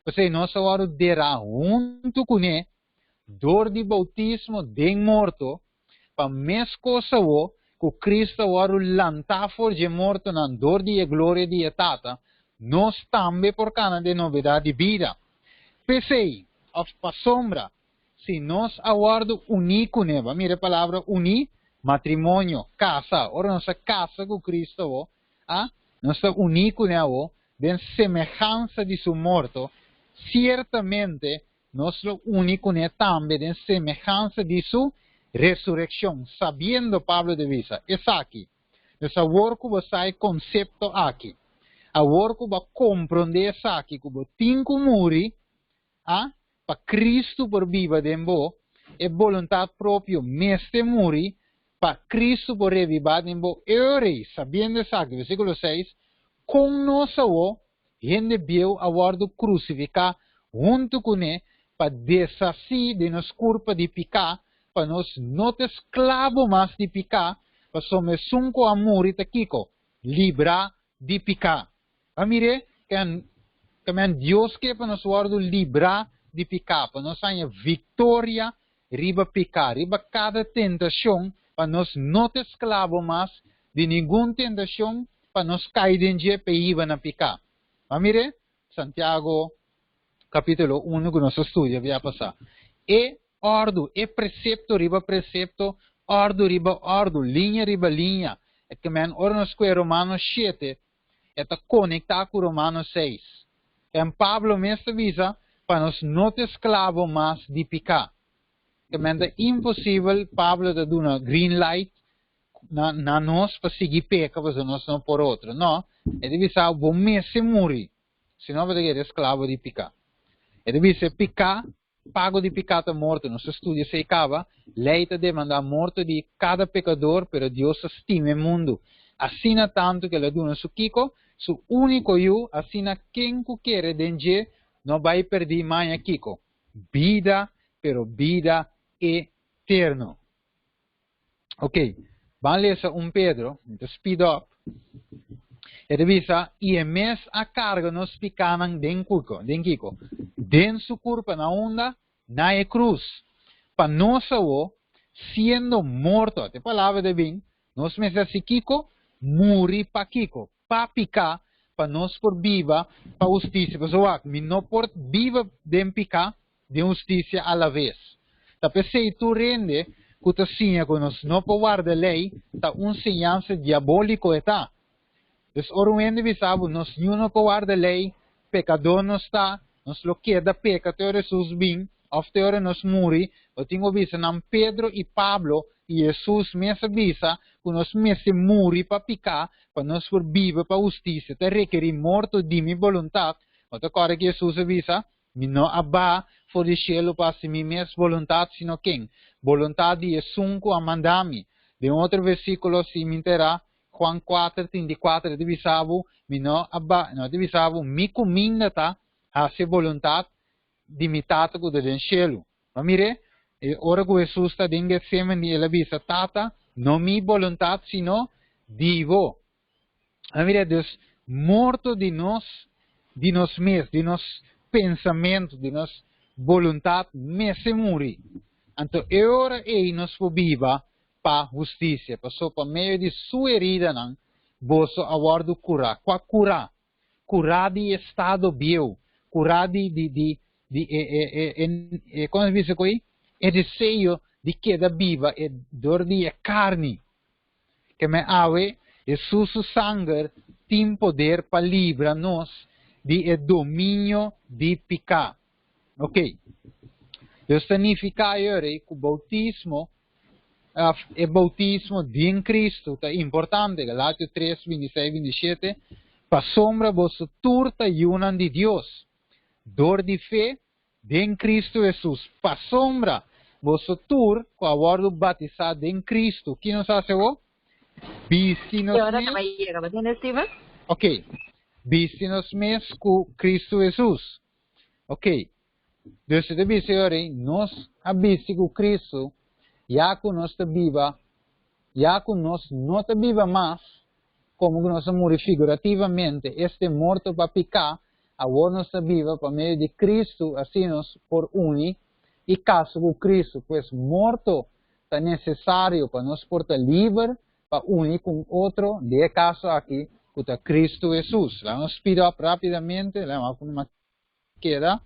Speaker 1: Pensei, nós agora derá junto com ele, dor de bautismo de morto, para mesma coisa que Cristo agora lançar for de morto na dor de glória de etata, nós também por causa de novidade de vida. Pensei, para sombra, se nós aguardo unir com ele, mira a palavra unir, matrimônio, casa, ora nossa casa com Cristo, nós unir com ele, de semelhança de seu morto, certamente nós unir com ele também de semelhança de sua ressurreição, sabendo Pablo de visa, é aqui. Nós agora que você conceito aqui. Agora que você compreender isso aqui, que você tem que morrer, para Cristo por viva de você, é vontade própria, mestre morrer, para Cristo por revivar de você, e sabendo isso aqui, versículo 6, com nossa gente viu agora crucificar junto com ele, para desfazer de nos culpa de pecar, para nós não ter escravo mais de pecar, para somos cinco amor e taquico, livrar de pecar. Amire, que Deus quer para nós livrar de pecar, para nós tenha vitória, riba pecar, riba cada tentação, para nós não ter escravo mais de nenhuma tentação, para nós cair em dia para na pecar. Amire, Santiago, capítulo 1, que nós estudia, vai passar. E ordo, e precepto riba precepto, ordo riba ordo, linha riba linha. É que ora nós com Romanos 7, está conectado com Romanos 6. E Pablo mesmo avisa para nós não ter escravo mais de pecar. Que é impossível Pablo dar uma green light na nós para seguir peca, mas nós não por outro. Não, é de avisar o bom mês se morrer, senão vai ter escravo de pecar. É de avisar pecar, pago de pecado morto. Nosso estudo se acaba, lei te demanda a morte de cada pecador, pero Deus estima o mundo. Assim tanto que ele dona su Kiko, su único eu, assim quem quer dengue, não vai perder mais Kiko. Vida, pero vida eterno. Ok, vamos ler 1 Pedro, então speed up. E revisa, e mes a carga nos picanan den Kiko, den su culpa na onda, na cruz. Para nós, sendo morto, a palavra de bem, nós mesmos Kiko, muri para Kiko, para picar, para nós por viva, para justiça, para zoar, não por viva de picar, de justicia a la vez. Tapi se tu rende, que assim, que nós não guarda a lei, tá ensinança diabólico está. Então, orando visavo, nós não guarda a lei, pecador não está, nós lo queda peca, teore Jesus bem, of teore nós muri, eu tenho visto nam Pedro e Pablo, e Jesus mesmo visa, que nós mesmo muri para picar, para nós for viver para justiça, te requerir morto de minha vontade, mas agora que Jesus avisa, me não abá for de cielo para si mesmo vontade, sino quem? Vontade de Jesus a mandar-me. De outro versículo, se me terá, Juan 4, 34, divisavo, me não abá, não divisavo, me comenda tá, a ser vontade de mi tata que está no cielo. Mas mire, ora que Jesus está em Getsemane, ele avisa, tata, não mi vontade, sino divo. Mas mire, Deus, morto de nós mesmos, de nós pensamentos, de nós vontade, me se morre. Então, ora nós viva para justiça, passou para meio de sua herida, não, você aguardo curar. Qual curar? Curar de estado bio, curar como diz aqui? É desejo de queda viva, é dor de carne. Que me ave, é seu sangue tem poder para livrar-nos de domínio de pecado. Ok? Isso significa que o bautismo é bautismo de em Cristo, é importante, Galátios 3, 26, 27, para sombra você turta e unan de Deus. Dor de fé de em Cristo Jesus. Para sombra você tur, com a guarda batizado em Cristo. Quem nos hace o? Vicinos mes. Ok. Vicinos mes com Cristo Jesus. Ok. Deus te dice ahora, nós habisi com Cristo, já que nós te viva, já que nós não te viva mais, como nós morre figurativamente, este morto para picar, agora nós te viva para meio de Cristo, assim nós por unir, e caso com Cristo, pois morto é necessário para nós portar livre, para unir com outro, de caso aqui, que é Cristo Jesus. Vamos speed up rapidamente, vamos com uma queda.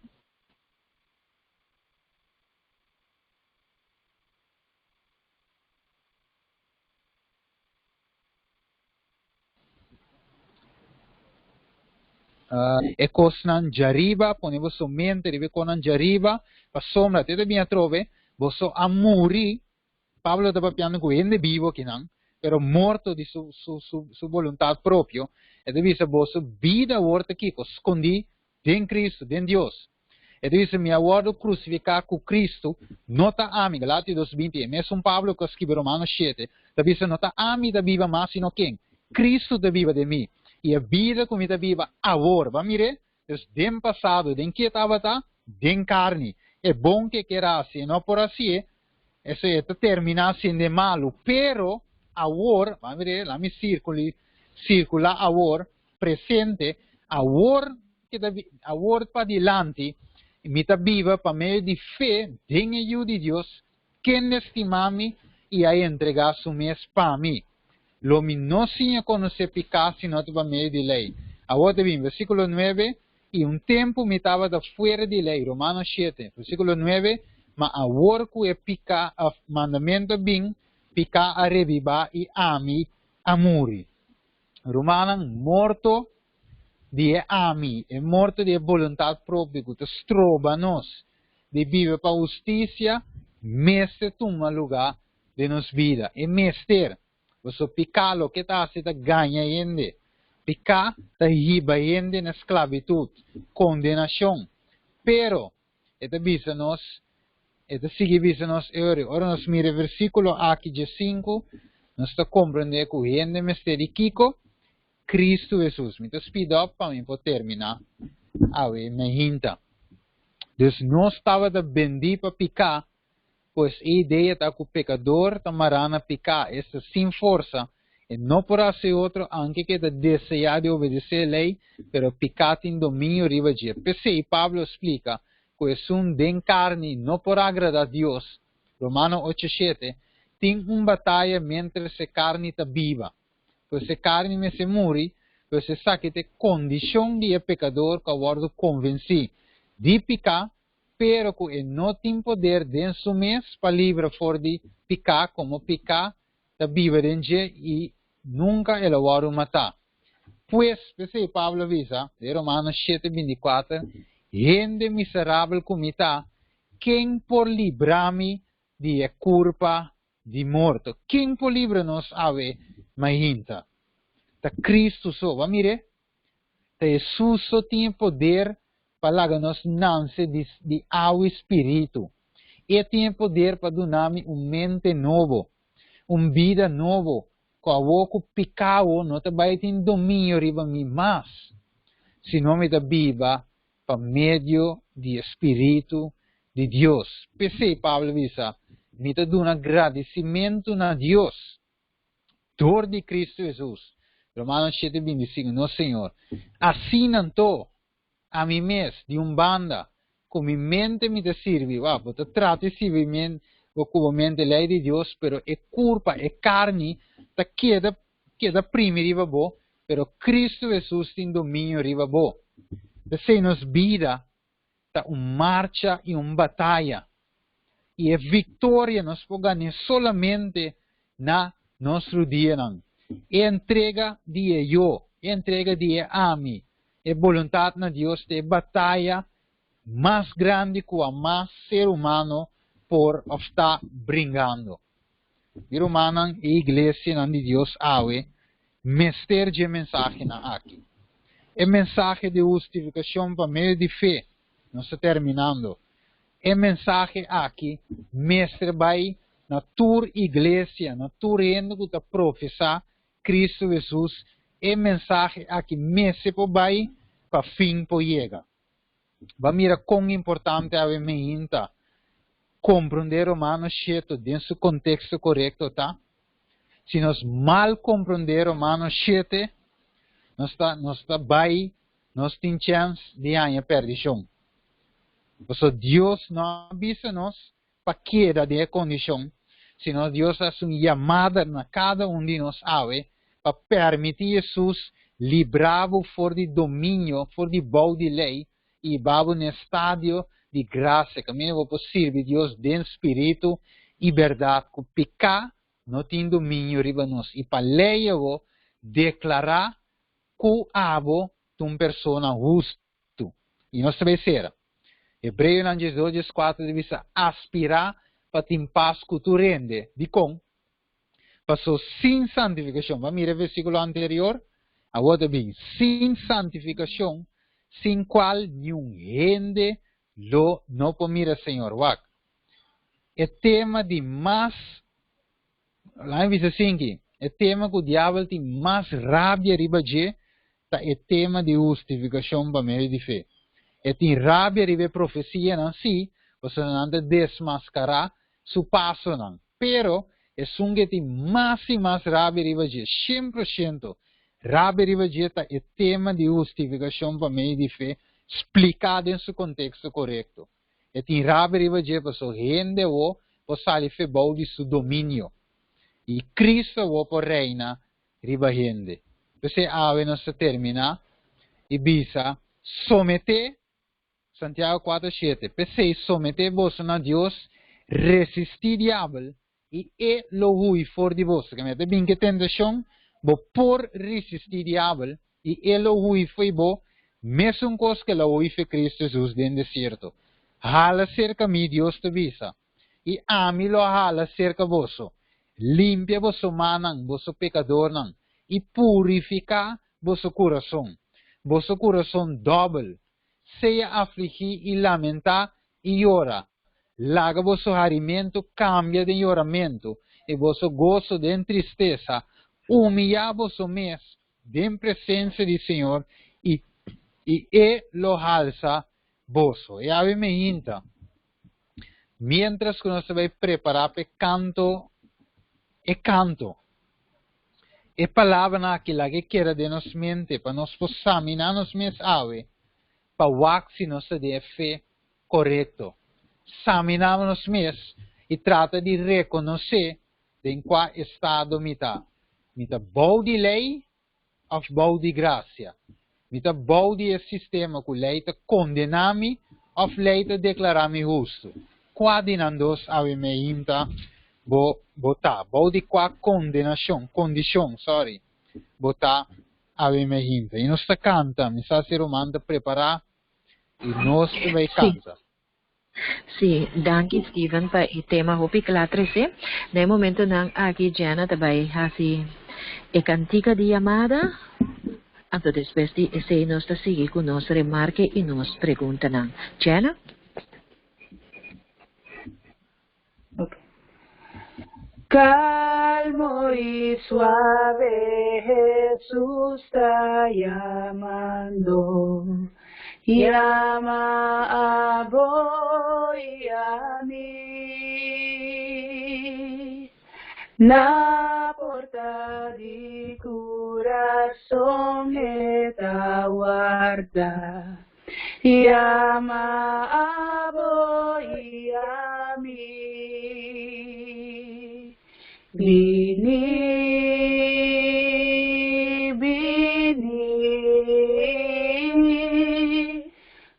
Speaker 1: E cosnan jariba, ponemos sua mente, deve conan jariba, para sombra, te devia trove, você a morrer, Pablo estava piano com ele vivo que não, pero morto de sua vontade própria, e deve ser você vida volta aqui, escondi, em Cristo, em Deus. E deve ser me aguardo crucificar com Cristo, nota ami, Galátios 2:20, mesmo Pablo que escreve Romanos 7, deve ser nota ami da viva mais, sino quem? Cristo da viva de mim. E a vida como está viva agora, vamos ver? Desde passado, de que estava, de carne. É bom que querasse, não por assim, isso é terminar sendo malo, pero agora, vamos ver, lá me circula agora, presente, agora para adiante, me está viva para meio de fé, de ajuda de Deus, quem estima-me e a entregar su mês para mim. Lo mi no sinha conocer picar sino por meio de lei. Agora vem, versículo 9, e tempo me estava da fora de lei, Romanos 7, versículo 9, mas agora que é picar, mandamento bem, picar a revivar e ami, amuri. Romanan, morto de ami, é morto de vontade própria, que estroba nós, de viver para justiça, mestre toma lugar de nos vida, é mestre. Você picar lo que está se ganha ainda. Picar está riba ainda na esclavitud, condenação. Pero, esta visa nós, esta sigue visa nós, ora nós mira versículo aqui de 5, nós está compreendendo que ainda mistério Kiko, Cristo Jesus. Então, speed up para mim poder terminar. Awe, me hinta. Deus não estava da bendir para picar, pois a ideia está que o pecador está marana picar, essa sem força, e não por ser outro, aunque que desejar de obedecer a lei, pero picar tem domínio riba de. E Pablo explica que é de carne, não por agradar a Deus, Romano 8:7, tem batalha mientras a carne está viva, pois a carne me se morre, pois se sabe que tem condição de pecador que agora convenci de picar, pero que não tem poder dentro do mês para livrar fora de picar, como picar, da viva dentro e nunca ela vai matar. Pues, pensei, Pablo avisa, de Romanos 7:24, gente miserável como está, quem por livrar-me de culpa de morto? Quem por livrar-nos ave mahinta? Ta Cristo só, va mire? Ta Jesus só tem poder para nos nascer de ao Espírito. E tem poder para dar-me mente novo, vida novo. Com o pecado não vai ter domínio riba mim mais. Se não me da viva para medio de Espírito de Deus. Pensei, Pablo visa, me dá um agradecimento a Deus. Dor de Cristo Jesus. Romanos 7:25, no Senhor. Assim não a mim mesmo, de banda, com minha mente me serve, porque trata de mente, com a mente lei de Deus, pero é culpa, é carne, ta queda primeiro bo, pero Cristo Jesus tem domínio riba bo. Se nos vida, ta marcha e batalha. E a vitória nos pode ganhar solamente na nosso dia. E entrega de eu, entrega de a mim. É vontade de Deus de batalha mais grande que a mais ser humano por estar brincando. Romanonan e igreja de Deus ave, mestre de mensagem aqui. É mensagem de justificação para meio de fé. Não está terminando. É mensagem aqui, mestre vai na tua igreja, na tua reino que está professar Cristo Jesus. É mensagem aqui, mestre vai para fim por chegar. Vai mirar quão importante é a minha compreender Romanos 7 dentro do contexto correto, tá? Se nós mal compreender Romanos 7, nós temos chance de ganhar perdição. Porque Deus não avisa-nos para queda de condição, senão Deus faz uma chamada na cada de nós para permitir Jesus livrar-o fora de domínio, fora de bom de lei, e vá no estádio de graça, caminho para servir Deus dentro do Espírito e verdade, que o pecado não tem domínio riba nós. E para lei eu declarar que o abo de uma pessoa justo. E nós sabemos ser. Hebreu 12:4 diz aspirar para ter paz que tu rende. De como? Passou sem santificação. Vamos mirar o versículo anterior. Agora bem, sem santificação, sem qual nenhum rende lo não pode mirar, Senhor. Wak. É tema de mais, lá em assim que é tema que o diabo tem mais rabia riba de, é tema de justificação para meio de fé. É tem rabia riba profecia não sim, você não anda desmascarar su passo não. Pero é sungue tem mais e mais rabia riba de 100%. Rabia riba de é tema de justificação para meio de fé, explicado em seu contexto correto. E tem rabia riba de para sua rende ou para sair febol de seu domínio. E Cristo ou para reina riba rende. Você ave não se termina e bisa someter Santiago 4:7. Pensei someter vos a Deus, resistir diabo e lo hui for de vos. Que me te bem que tentação, bo por resistir diabo e lo hui foi bo, mesmo coisa que lo hui foi Cristo Jesus dentro do deserto. Hala cerca mi Deus te visa. E a mim lo hala cerca vosso. Limpia vosso manang, vosso pecador nang. E purifica vosso coração. Vosso coração doble. Seja afligir e lamentar e ora. Laga vosso harimento, cambia de oramento. E vosso gozo de tristeza. Humilha vosso mes, de presença do Senhor. E lo alza vosso. E ave me inta. Mientras que nós vai preparar para canto. E palavra naquela que quer de nos mente, para nos examinar nos mes ave. Para o se nós de fé correto. Examinamos nos mes e trata de reconhecer em qual estado me está. Me está bom de lei ou bom de graça. Me está bom de sistema que lei está condena-me of leite declarami justo. Qua dinandos ave me inta bota, di qua condition, sorry, bota ave me inta. E nós canta, mi sa si romanda preparar e nós vai canta.
Speaker 2: Sim, danke Steven pa i tema hopi clatrese. No momento nang aqui Jana também hasi e cantica de amada. Anto después de ese nos ta sigue con nos remarque y nos pregunta nang. Jana?
Speaker 3: Okay. Calmo y suave Jesús está llamando. Llama a vos y a mí. Na porta di corazón está guarda. Llama a vos y a mí. Vini, vini,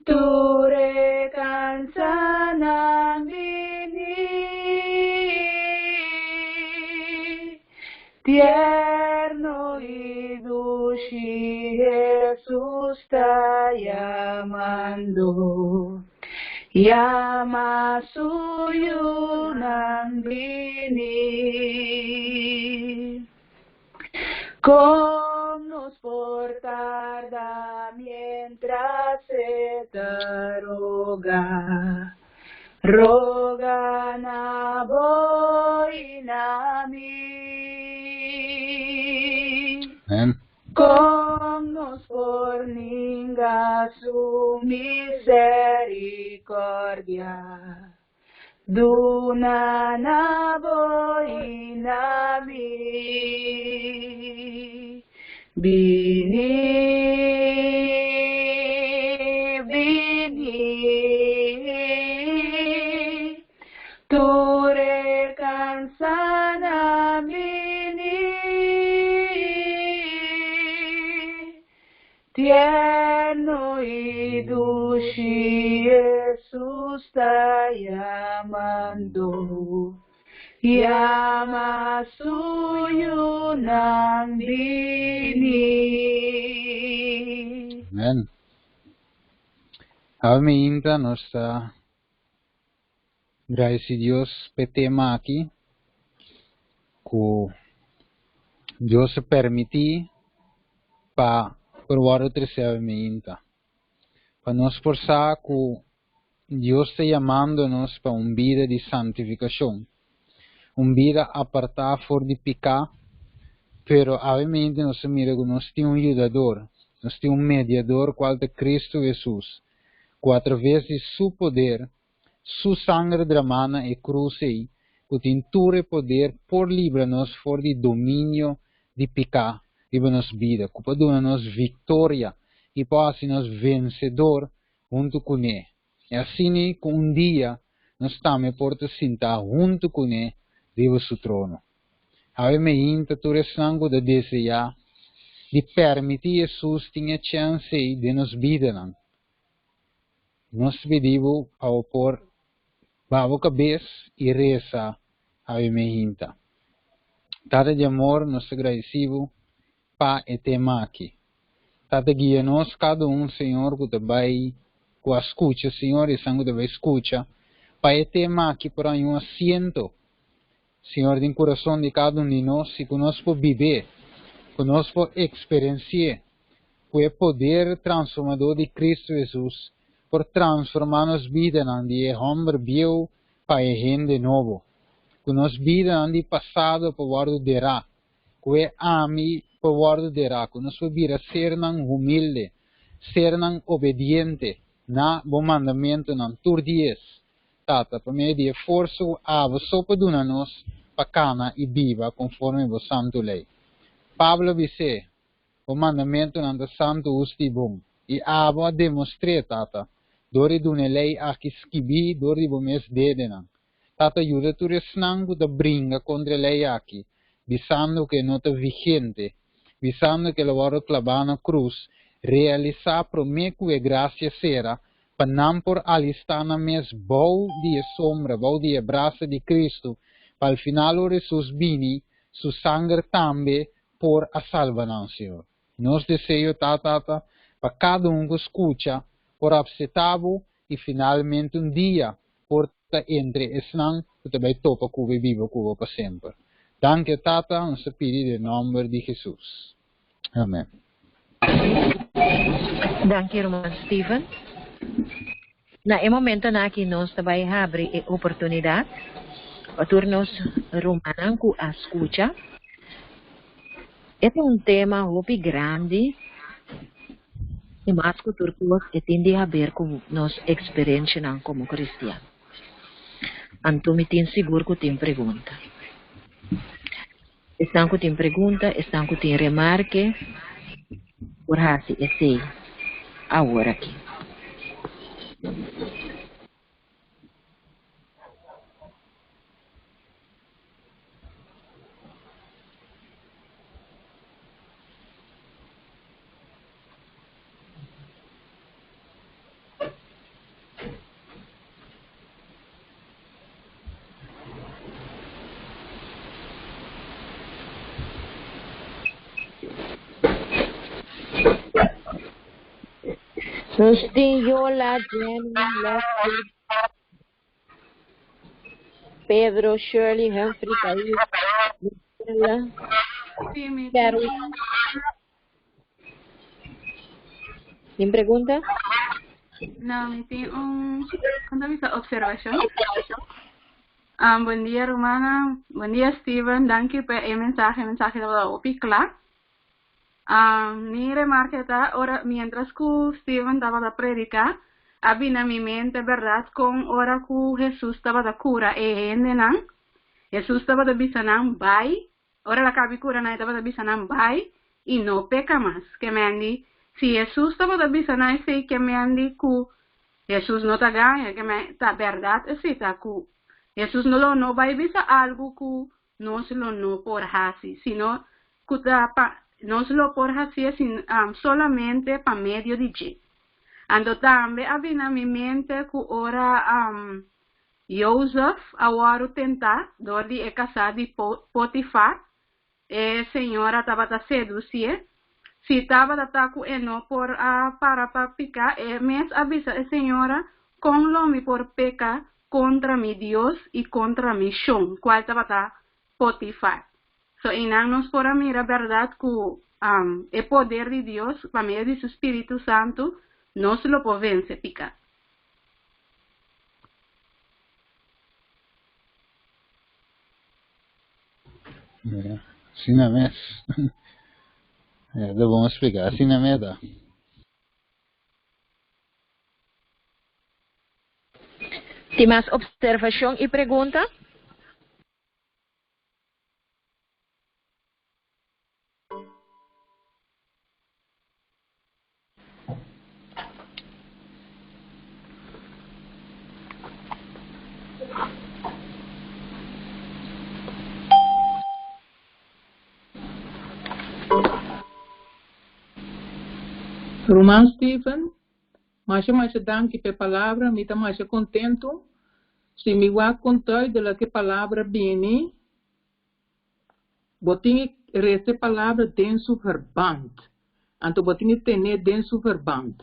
Speaker 3: tu recansa nang vini, tierno y dulce Jesús está llamando. Llama suyo nang vini. Con nos portará mientras se te roga. Roga na voy na mí.
Speaker 1: Amen.
Speaker 3: Con nos forninga su misericordia. Duna na voy na mí. Vini, vini, tu recansa na vini, tierno y dulce Jesús está llamando. Llama suyo nang vini.
Speaker 1: Amen. Ave me inta nossa graça Deus pe tema aqui que Deus se permitir para provar outra ave me inta. Para nos forçar que Deus está chamando-nos para uma vida de santificação. Uma vida apartada fora de pecar, pero obviamente nós mira que nós temos ajudador, nós temos mediador, qual é Cristo Jesus, que através de seu poder, sua sangue derramada e cruz aí, que tem todo o poder por livrar-nos fora de domínio de pecar e para nossa vida, que pode dar-nos vitória e para ser-nos vencedor junto com Ele. E assim, que um dia nós também podemos sentar junto com Ele de seu trono. Ave me inta tu sangue de desejar, de permitir Jesus tenha chance de nos vida. Nós pedimos ao por babo cabeça e reza, ave me inta. Tata de amor, nós agradecemos para e tema aqui. Tata guia-nos cada Senhor, que vai com a escuta, Senhor, e sangue de escuta, para e tema aqui para um assento. Senhor, do coração de cada de nós, e que nós podemos viver, que nós podemos experienciar o poder transformador de Cristo Jesus, por transformar nossa vida de homem viu para gente novo. Que nossa vida de passado para guardar, que ami para guardar, que nossa vida ser humilde, ser obediente, na bom mandamento, na tur dias. Tata, para meio de esforço, só para dar-nos pacana e viva conforme a santo lei. Pablo disse, o mandamento não santo usti bom, e a demonstrar, tata, dori dune lei a que esquibi, dori bomes dedenan. Tata ajuda tu resnango da bringa contra lei aqui, visando que não está vigente, visando que la varo clavar na cruz, realizar promeco e graça será, panam por alistar na mes bom de sombra, bom de abraço de Cristo, para o final o Jesus vini, su sangue também por a salvação, Senhor. Nos desejo, tata, para cada que escuta, por aceitável e finalmente dia, por entre esnan, que também topa cuba e viva cuba para sempre. Danke, tata, nos pedi em nome de Jesus. Amém.
Speaker 2: Dank je, irmão Steven. Na momento na que nós também abre a oportunidade, para turnos Romanonan com a escuta. Este é tema muito grande, e mais que turcos tem a ver com nossa experiência como cristiano. Então, me tem seguro que tem pergunta. Estão que tem pergunta, estão que tem remarque, por assim esse agora aqui. Yola, Jenny, Leslie, Pedro, Shirley, Humphrey, Thaís, Michelle, Carol. ¿Tem pergunta?
Speaker 3: Não, tem uma observação. Bom dia, Romana. Bom dia, Steven. Dank je por el mensaje de la opicla. Mi remarca está, ahora, mientras que Steven estaba a predicar, había en mi mente, ¿verdad? Con ahora que Jesús estaba a cura, Jesús estaba a bisanan, bye. Ahora la cabe cura, estaba a bisanan, bye. Y no peca más. Que me andi, si Jesús estaba a bisanan, sí, que me andi, que Jesús no te gana, que me, está verdad, sí, está que Jesús no va a visar algo que no se lo no por así, sino que no se lo por así, solamente para medio de G. Ando también había en mi mente que ahora Joseph ahora tentar, donde é casado de Potifar, señora estaba a seducir, si estaba a estar con él por para picar, mes avisa a señora con lo mi por pecar contra mi Dios y contra mi Shon, cual estaba a Potifar. So, nos por mira verdad que el poder de Dios, por medio de su Espíritu Santo, no se lo puede vencer picar.
Speaker 1: Assim não é. Vamos explicar. Assim não é.
Speaker 2: Tem mais observação e pergunta?
Speaker 4: Roman Steven, mais danke pela palavra, me está mais contento. Se me vai contar de que palavra bem, botinha essa palavra dentro do verband. Então botinha ter dentro do verband.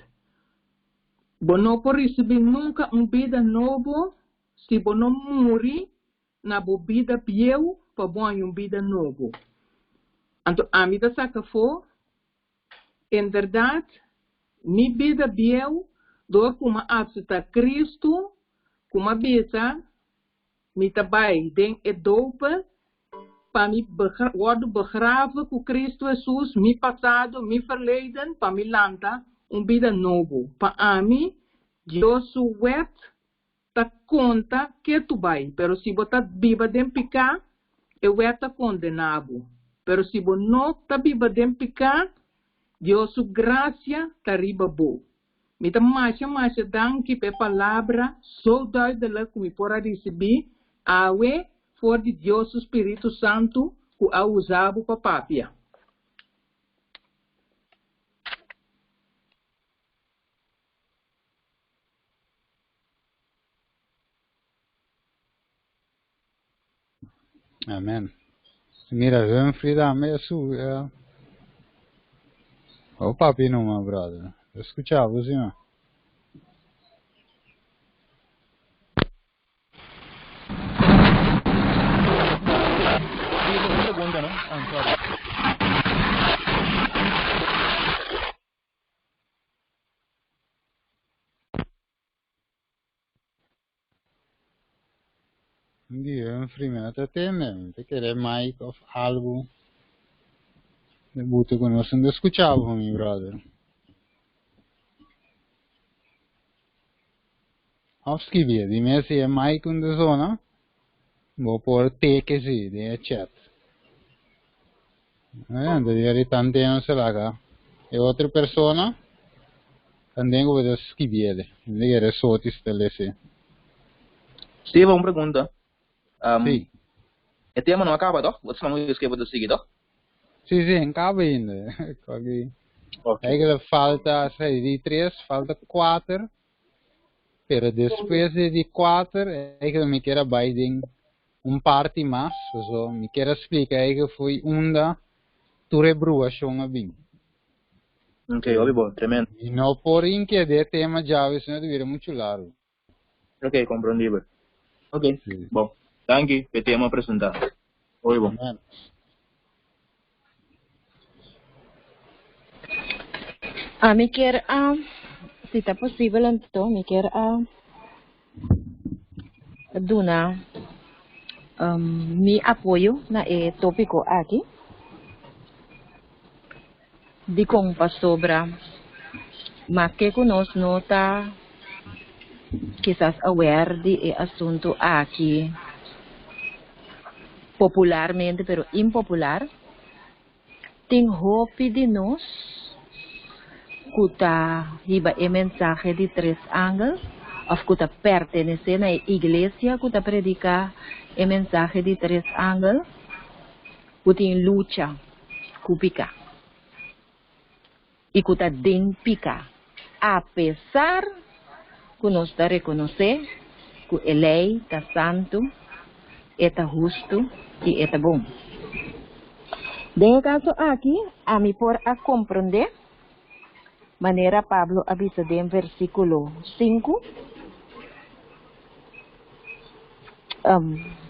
Speaker 4: Bo não pode receber nunca vida novo, se bo não morrer na vida pieu, para bom vida novo. Então a vida saca for, em verdade, mi vida bieu, do como aceitar Cristo, como bisa, mi tabai den dopa, para mi word begraven com Cristo Jesus, mi passado, mi verleden, para mi landa, vida novo. Para mim, Deus wet, ta conta que tu vai, pero se botar viva den picar, eu tá condenado. Pero se você não tá viva den picar, Deus sua graça tá riba bo. Me tá mais danke pe palavra, so duidelijk como pode receber, awe for de Deus o Espírito Santo, que a usava para papia.
Speaker 1: Amém. Mira, vem Frida, me su. O papi não, meu brother. Escuchava, assim, ó.
Speaker 5: Pergunta, não? Sorry.
Speaker 1: Hindi, primeiro até mesmo. Te querer mic of algo. De buto que nós não escuchava, meu brother. Avskriver, dime se é mic under zona. Vou pôr take sim, de chat. Andare tante non se laga. E outra persona, também vou escrever. Ele era só tistele sim.
Speaker 5: Steve, uma pergunta.
Speaker 1: Sim.
Speaker 5: O tema não acaba, toch? Você não escreve do seguinte, toch?
Speaker 1: Sim, acaba ainda. Eigenlijk falta serie 3, falta 4. Pero depois de 4, eigenlijk me quero baiding parte mais. So, me quero explicar que foi tu rebruação a bem.
Speaker 5: Ok, óbvio, tremendo.
Speaker 1: E não por que de tema já isso não devia muito largo.
Speaker 5: Ok, komprondibel. Ok, bom. Danke, o tema apresentado. Óbvio.
Speaker 2: Me quer, se está possível, então, me quer dar mi apoio na tópico aqui. De compa sobre mas que conosco não está quizás aware de assunto aqui popularmente, pero impopular. Tem hope de nós que hiba e mensagem de 3 ângulos, ou que pertenece na igreja que predica e mensagem de 3 ângulos, que tem luta com pica. E que está bem pica. Apesar que nós está reconhecer que a lei está santo, está justo e está bom. Nesse caso aqui, a mim por a compreender, maneira Pablo avisa em versículo 5,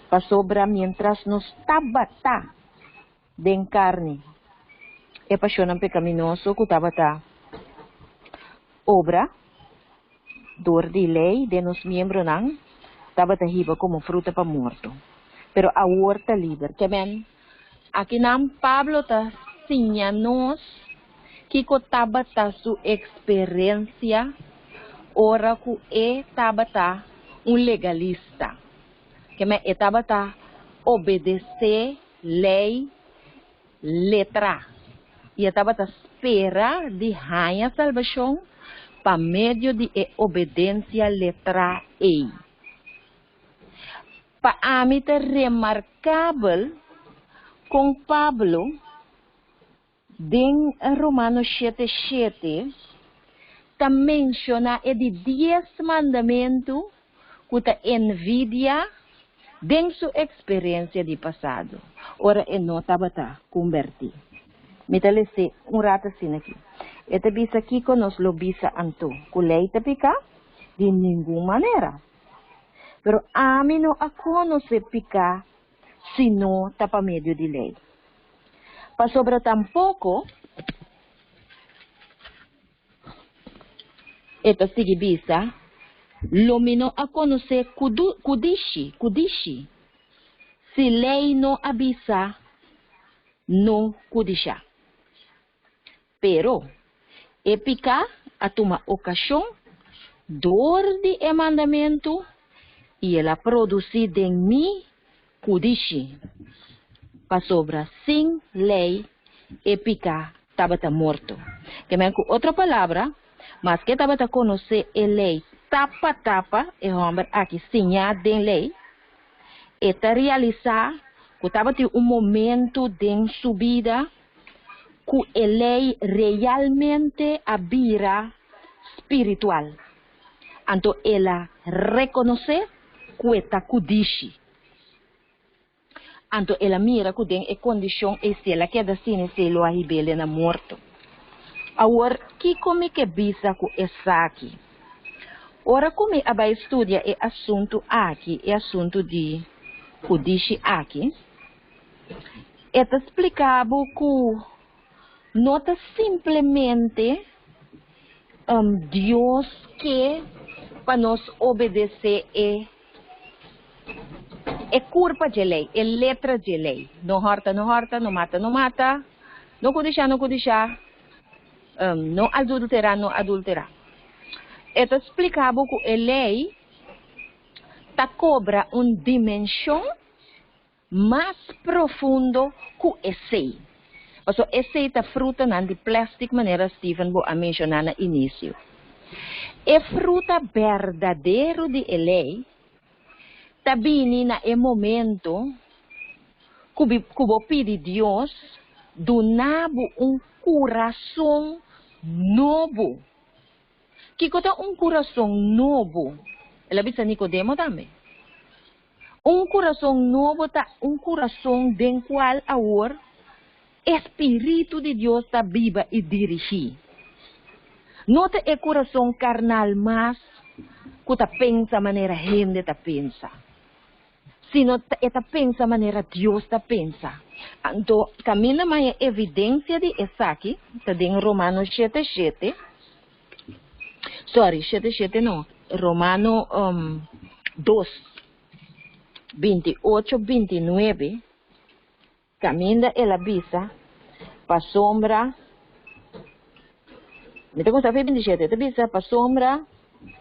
Speaker 2: para sobra mientras nos tabata de carne, e paixão pecaminoso que tabata obra, dor de lei de nos miembros não, tabata hiba como fruta para morto. Pero a horta liber, que ben, aqui nam Pablo ta sinyanos que tabata su experiência, ora que tabata legalista, que me tabata obedecer lei, letra, e tabata espera de ganhar salvação para meio de obediência letra E. Para mim é remarcável com Pablo em Romanos 7:7 ta menciona de 10 mandamentos que ta envidia em sua experiência de passado. Ora, não estava convertido. Me talese rato assim aqui. Esta bisa aqui conosco lo bisa anto. Kulay tapika de nenhuma maneira. Pero a mim não a conoce pica sino tapa medio de lei. Pa sobra tampouco, esta sigue bisa, lo mino a conocer kudishi. Se lei não avisa, não kudisha. Pero, epica a toma ocasião, dor de mandamento, e ela produzir em mim kudishi. Pa sobra sem lei, epica tabata morto. Que me com outra palavra, mas que tabata conhecer a lei tapa, e homem aqui sinha de lei, e ta realizar que tabata momento de subida, que a lei realmente abira espiritual. Então ela reconhecer que está kudishi. Anto ela mira que tem a condição e se ela queda assim se lo ahibele na morto. Agora, que come que bisa com essa aqui? Ora, como a vai estudar o assunto aqui, o assunto de Hudishi aqui, é explicado que nota simplesmente Deus que para nos obedecer é culpa de lei, é letra de lei. Não horta, não horta, não mata, não mata, não codixar, não codixar, não adulterar, não adulterar. É explicado que a lei cobra uma dimensão mais profunda que esse. Also, esse está fruta de plástico maneira Stephen a mencionar no início. É fruta verdadeiro de lei, também na momento que você pede Deus donar coração novo. Que é coração novo? Ela disse Nicodemo também. Coração novo está coração do qual agora Espírito de Deus está viva e dirigir. Não é coração carnal mais que está pensa maneira gente está pensa. Sino está pensa maneira Deus está pensa. Então, caminha mais evidência de essa aqui, está em Romanos 7:7. Sorry, 7:7 não. Romano 2:28-29. Caminha ela visa para sombra. Me tengo que 27, te visa para sombra.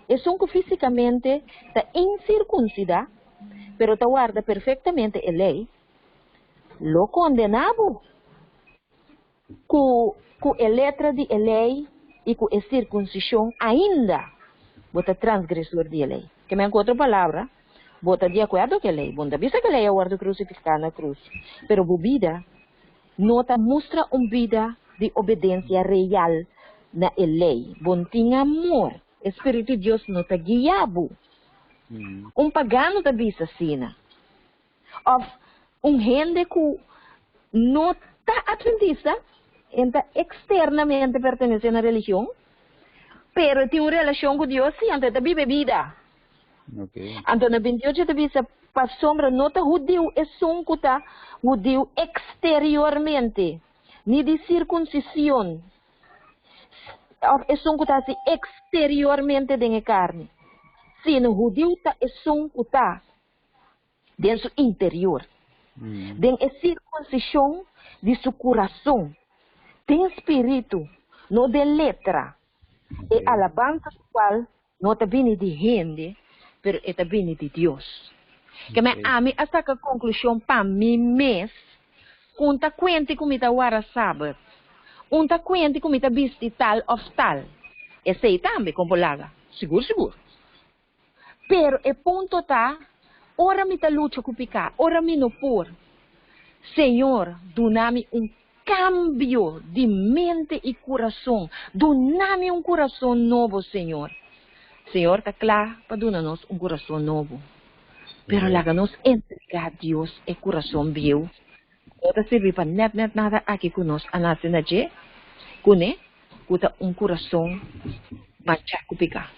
Speaker 2: Es un que fisicamente está incircuncida, pero te guarda perfectamente a lei. Lo condenado com a letra de lei e com a circuncissão ainda bota transgressor de lei. Que me outra palavra, bota de acordo com a lei. Bom, visa que a lei é guarda crucificada na cruz. Pero a vida não te mostra uma vida de obediência real na lei. Bom, tinha amor. Espírito de Deus não te guiava. Pagano te visa assim. Ou gente que não está adventista, então externamente pertence à religião, pero tem uma relação com Deus, sim, então te vive vida. Então, na 28 te visa para sombra, não está judeu, é som que está judeu exteriormente, nem de circuncisão. É som que está exteriormente de carne. Sim, o judeu é som que está dentro do interior. Dentro da circuncisão de seu coração. Tem espírito, não de letra. E alabança qual não está vindo de gente, pero está vindo de Deus. Que me ame hasta que a conclusão para mim mesmo, conta quente como está o sábado. Unta quente como está visto tal ou tal. Esse aí também, como laga. Seguro, seguro. Pero o ponto está, ora me está luta com picar, ora me não por. Senhor, dá-me cambio de mente e coração. Dá-me coração novo, Senhor. Senhor, está claro para dar-nos coração novo. Pero laga-nos entregar a Deus e coração viu. Ota serve para nada aqui conosco. A nossa naje, kune, kuta coração machaco picar.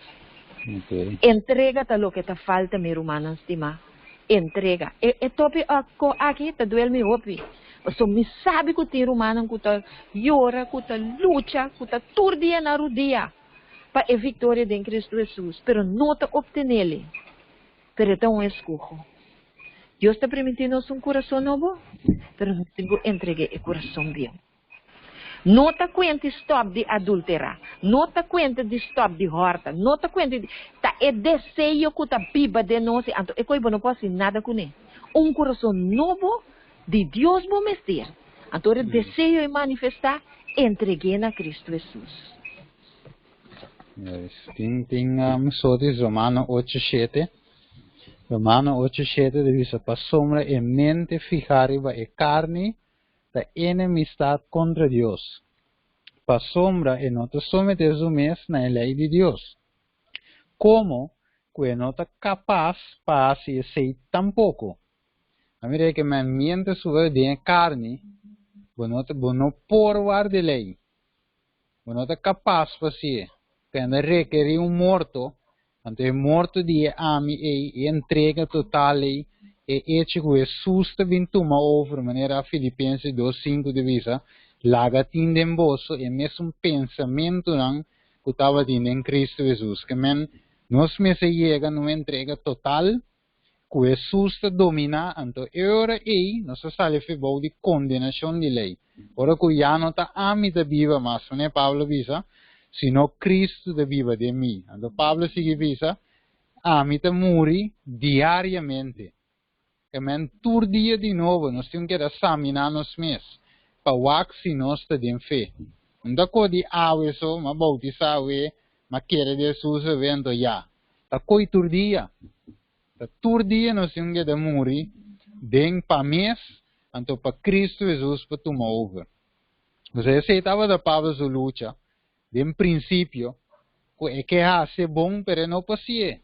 Speaker 2: Entrega ta lo que te falta, mi hermano estima. Entrega. Topi aqui te duele mi opi. So me sabe que tem humano que tá llora, que tá luta, que tá todo dia na rodia para a vitória de Cristo Jesus, pero não te obtenele. Pero então escolho. Deus está permitindo coração novo, pero não tenho entregue o coração vivo. Não te cuenta stop de adulterar, não te cuenta de stop de horta, não te cuenta de tá é desejo que tá biba de nós, então é coisa não posso nada com ele. Coração novo de Deus vou mestir. Então o desejo é manifestar, entreguei na Cristo Jesus.
Speaker 1: Tem só de Romano 8:7. Romano 8:7 dice, para sombra e mente fijar e carne da enemistad contra Dios. Para sombra e não te someter na lei de Deus. Como que não está capaz para ser tampoco. A mim que men miente sobre de carne, não por de lei. Não é capaz de fazer. Quando requer morto, então morto de ami e entrega total e hecho que susta vem tomar over maneira Filipenses 2:5 de visa, laga tindem bolso e mesmo pensamento não que estava tendo em Cristo Jesus, que men nós mesmo chega numa entrega total, que susta domina, então ora e nós sale febol de condenação de lei. Ora que já não está ami da viva mas, né Pablo visa, sino Cristo da viva de mim. Então Pablo sigue visa, ami da muri diariamente. Que men tur dia de novo, nós temos que examinar nos mesmos, para o se nós temos fé. Não dá coisa de ave só, mas bautizar mas querer Jesus vendo já. Tá coi tur dia. Tá tur dia nós temos que morrer, den para mês, então para Cristo Jesus para tomar over. Você aceitava da Pablo sua luta, de princípio, que é ser bom, mas não passie.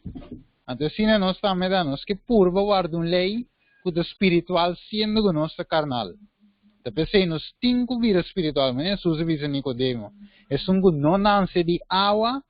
Speaker 1: Então, se nós estamos dando que purva guarda uma lei, que espiritual sendo que nossa carnal. Então, se nós temos vida espiritual, mas Jesus diz Nicodemo, é que não nasce de água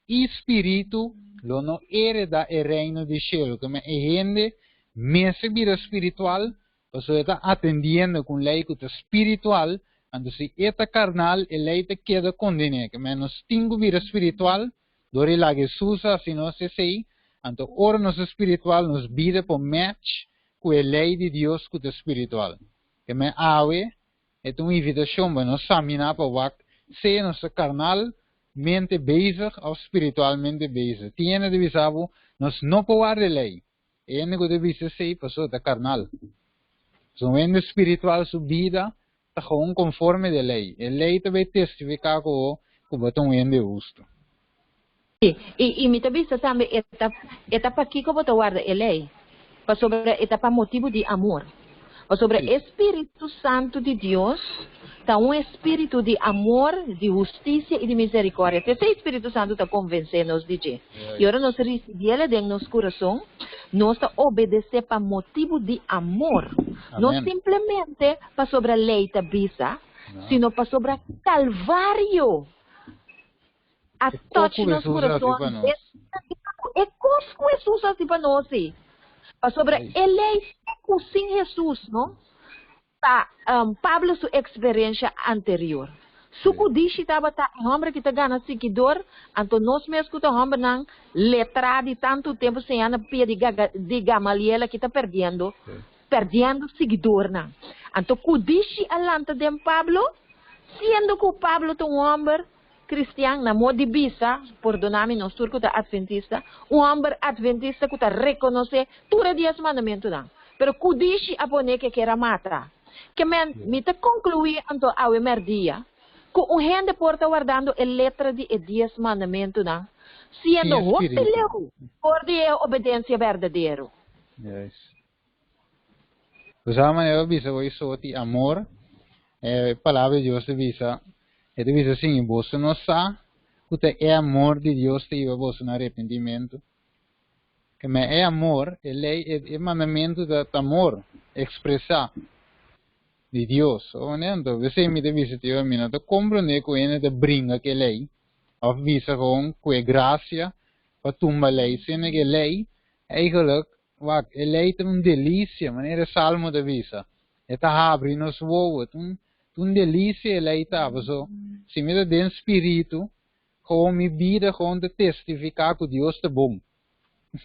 Speaker 1: e espírito, não hereda o reino de céu, que é gente, mesmo vida espiritual, você está atendendo com lei que é espiritual, então se esta carnal, a lei te queda condenada, que nós temos vida espiritual, dore lá Jesus, assim nós se sei, então, ora nosso espiritual nos vida por match com a lei de Deus que é espiritual. Que me ave, é uma invitação para nós examinar para o se nossa carnal mente bezig ou espiritualmente bezig. Tiene de visavo, nós não podemos de lei. E único de visar sei, passou da carnal. So, mente espiritual sua vida, está gewoon conforme de lei. A lei também testifica que batom ende justo.
Speaker 2: E me também sabe etapa aqui como tu guarda a lei, para sobre etapa motivo de amor, para sobre Espírito Santo de Deus, tá espírito de amor, de justiça e de misericórdia. Esse Espírito Santo está convencendo-nos de que, e agora nós recebemos dentro do nosso coração, nós está obedecer para motivo de amor, não simplesmente para sobre a lei da bisa, sino para sobre o Calvário. A todos nos corações é cosco Jesus assim para nós, para sobre ele sem Jesus, não? Tá, Pablo sua experiência anterior. Suco dishi estava tá homem que está ganhando seguidor, então nós mesmos que homem não letra de tanto tempo sem ana pia de Gamaliel que está perdendo seguidor não. Então cudishi alanta de Pablo, sendo que Pablo é homem cristiano na modo de bisa, perdoname nós turco da adventista, homem adventista que está reconhecer todos os 10 mandamentos não. Pero kudishi abone que quer matar. Que me te concluir então ao dia, que o gente porta guardando a letra de 10 mandamentos não, sendo hostileu por de obediência verdadeira.
Speaker 1: Yes. Pues a maneira bisa hoy soti amor, palavra de Deus bisa. É de vez assim, você não sabe o que é amor de Deus te leva você no arrependimento. Que é amor, é mandamento de amor, expressar de Deus. Então, você me deve visitar a mim, não compreender que ele te brinca que lei, ou visa com que graça, para tumba lei, sendo que lei, eigenlijk, a lei é uma delícia, maneira salmo de visa. É tá abre nos voos, um delícia ele estava so se me dá espírito com minha vida com de testificar que Deus é bom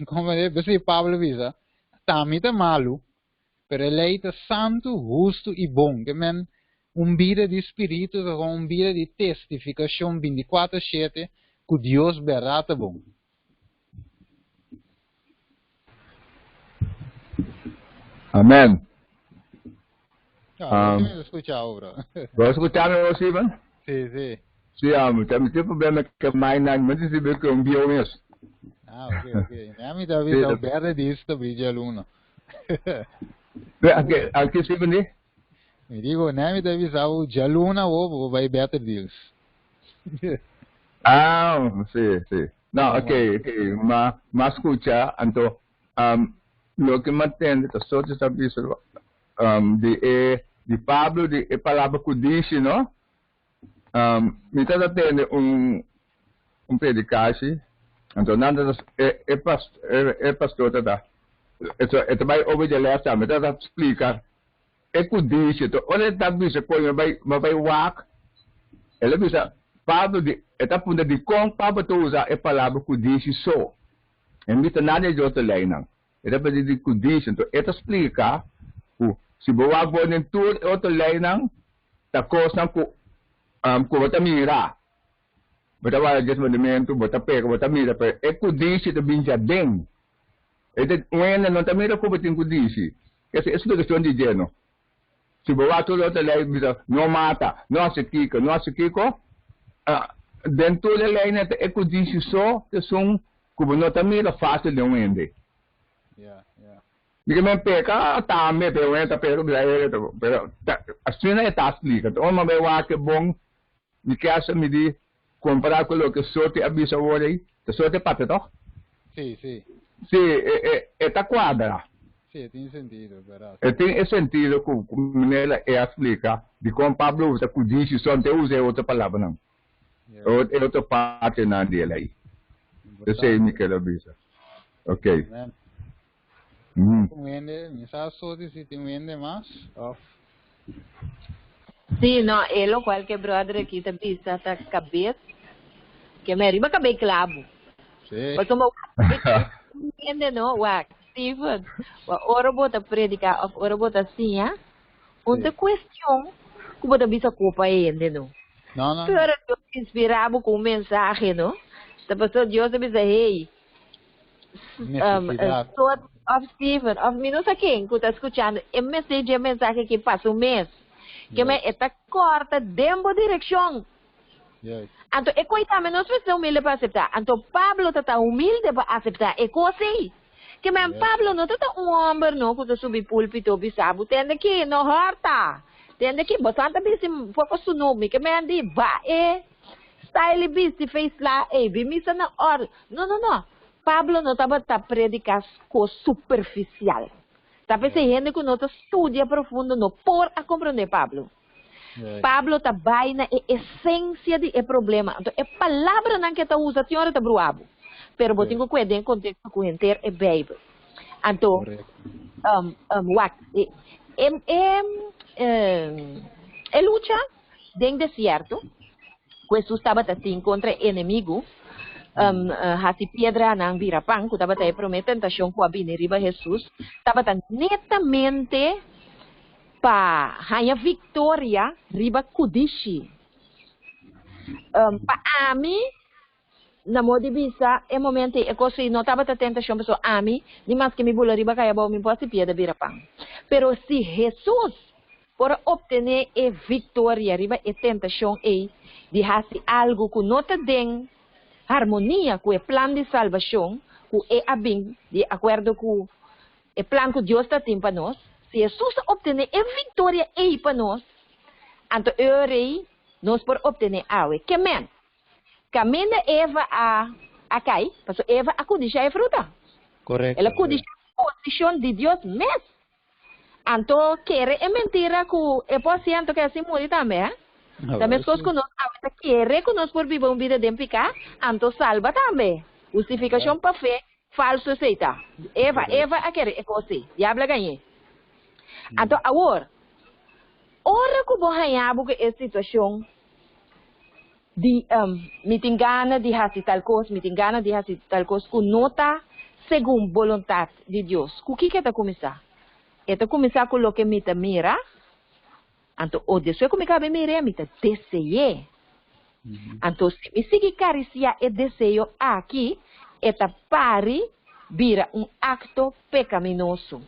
Speaker 1: como é que Pablo visa também tá malo pero ele é santo justo e bom que men vida de espírito com vida de testificação 24/7 que Deus verdade é bom.
Speaker 6: Amém.
Speaker 1: Lo escuchaba, bro.
Speaker 6: ¿Lo escucharon, Steven?
Speaker 1: Sí, sí.
Speaker 6: Sí, también tiene problema que mainan, me dice que un biomes.
Speaker 1: Ah, ok. A mí también está verde de esto, brilla luna.
Speaker 6: ¿A qué Steven dice?
Speaker 1: Me digo, a mí también está ya luna o vai better deals.
Speaker 6: Ah, sí. No, ok. Ma escucha, entonces, lo que mantém a sorte está visto de Pablo de palavra que disse, não? Me está tendo predicagem, então nada pastor tá. Itu vai obedecer tá, me está explicar. É que disse, então olha está visto quando vai walk, ele bisa Pablo de está punta de com Pablo tu usa a palavra que disse só. E me está nada de outra lei não. Ele vai dizer que disse, então ele explica se bawa bonin tur outra lei não, tá coisa com bota mira. Bota vai adjustment, bota pega, bota mira, pero é que disse de binja den. Ele não tá mira como tem que disse. Essa é questão de gênero. Se bawa tur outra lei bisa não mata, não se kiko, dentro da lei né é que disse só, que são como não tá mira fácil de entender. Porque me peca tá me pergunta pero assim não está explicado. Uma vez que bom me quer me de comparar com o que sorte avisa hoje, que sorte parte toch?
Speaker 1: Sim.
Speaker 6: Sim, está quadra.
Speaker 1: Sim, tem sentido, verdade.
Speaker 6: Tem sentido como ela explica de como Pablo usa que diz só não usa outra palavra não. É outra parte na dele aí. Eu sei me quer avisa. Ok.
Speaker 1: Vende, me sabe se tem vende mais?
Speaker 2: Sim, não, é o qual que brother aqui tá bisa tá cabeça, que me riba cabe clavo.
Speaker 1: Sim.
Speaker 2: Mas como vende não, Steven, ora bota predicar, ora bota assim, onde questão, como tá bisa culpa ainda não?
Speaker 1: Não.
Speaker 2: Pero eu inspirava com mensagem, não? Tá passando Deus bisa hey. Of Steven, of minuto aqui, que está escutando, é mensagem que passa mês, que me está corta dentro da direção. Então, é coitado, nós precisamos humilde para aceitar. Então, Pablo está humilde para aceitar. É coisa aí. Que me Pablo não está homem, não, que está subir púlpito, bisabo, tem que não horta. Tem que, bastante bem, foca seu nome, que me andi, vá, style bis, fez lá, bimisa na hora. Não. Pablo não estava predicando com superficial. Estava dizendo que não estudia profundo, não por a compreender Pablo. Pablo está bem na essência do problema. Então, é palavra não que está usa, a senhora está bruabo. Pero eu tenho que ter contexto com inteiro é Bíblia. Então, é luta dentro do deserto. Jesus estava assim contra inimigo. Hasi piedra nang birapang, que estava até prometendo tentação com a riba Jesus, estava netamente para ganhar vitória riba kudishi. Para ami, na modo bisa, é momento é coisa não estava tentação pessoa ami, nem mais que me bula riba kaya bom me posse piedra birapang. Pero se Jesus para obter a vitória riba a tentação de hasi algo que não te den harmonia com o plano de salvação, com o abim, de acordo com o plano que Deus está tendo para nós, se Jesus obter a vitória aí para nós, então nós podemos obter algo. Que men? Caminho Eva a cai, porque Eva acudiu a fruta.
Speaker 1: Correto.
Speaker 2: Ela acudiu a posição de Deus mesmo. Então, quer é mentira que é possível que assim morre também, Também as coisas que nós queremos que nós por viver uma vida de picar, então salva também. Hustifikashon para fé, falso aceita. Eva a querer é coisa. Diablo ganhei. Então agora, ora que vou ganhar porque essa situação de me engana de fazer tal coisa, me engana de fazer tal coisa, que não está segundo a vontade de Deus. O que é que começar? É começar com o que me mira. Então, o desejo que me cabe mira, me desejo. Então, se me sigue caricia e desejo aqui, eta pare vira acto pecaminoso.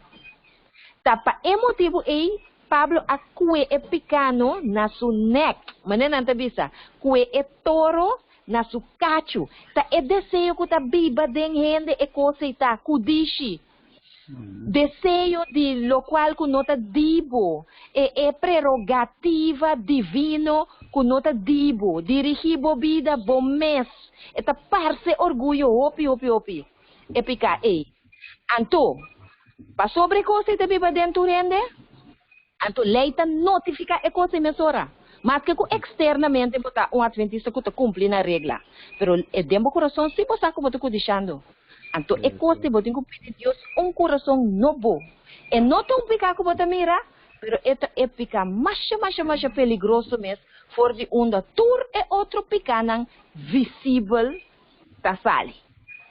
Speaker 2: Tapa emotivo aí, Pablo a cue e picano na su neck. Manen anta bisa, cue e toro na su cacho. Ta e desejo que ta biba den hende e coisa kudishi. Desejo de lo qual que nota dibo é prerrogativa divino que nota dibo dirigir a vida bom mês eta parce orgulho opi é picar ei anto Pa sobre coisa te biba dentro rende, anto leita notifica e coisa emissora. Mas que externamente bota um adventista que cumpre na regra. Pero é dentro do coração se você como te deixando. Anto é coisa botin que pedir Deus coração novo. E não tão picar que bota mira, pero é picar mais peligroso mesmo, for de tour e outro picanang visível ta sali.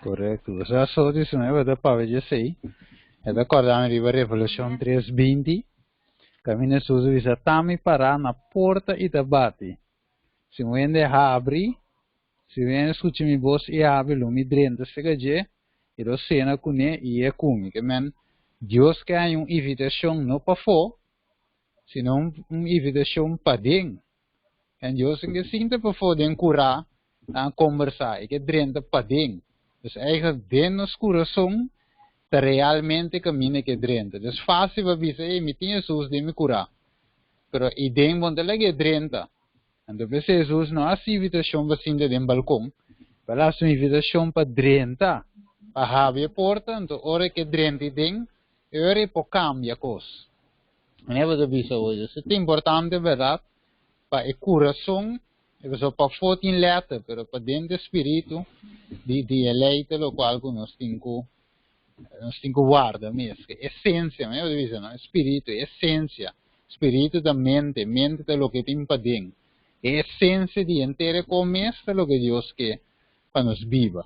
Speaker 1: Correto. Você só disse, né? Vai dar para ver sei. É da acordar na Revolução 320. Caminha sujo visa tami para na porta e te bate. Se vende abre, se vende escute mi voz e abre, lumi drenta segaje, e do cena cune e é kumi. Que men, Deus quer uma invitação não para fora, senão uma invitação para dentro. E Deus que sinta para fora den curar, a conversar, e que drenta para dentro. Dus eigenlijk dentro do coração, tá realmente caminha que drenta. Dus fácil para dizer, me tinha Jesus de me curar. Pero e dentro onde ele que drenta. Então, Jesus não há invitação para cima do balcão, para a invitação para drenta, para abrir a porta, então hora que drenta e dentro, hora para cambiar coisa. Não é para dizer hoje. Isso é importante, verdade, para o coração, para fora em letra, pero para dentro do espírito, de eleita, o qual nós temos que guardar mesmo. Essência, não é para dizer, não? Espírito, essência. Espírito da mente é o que tem para dentro. A essência de inteira começa o que Deus quer para nos viva.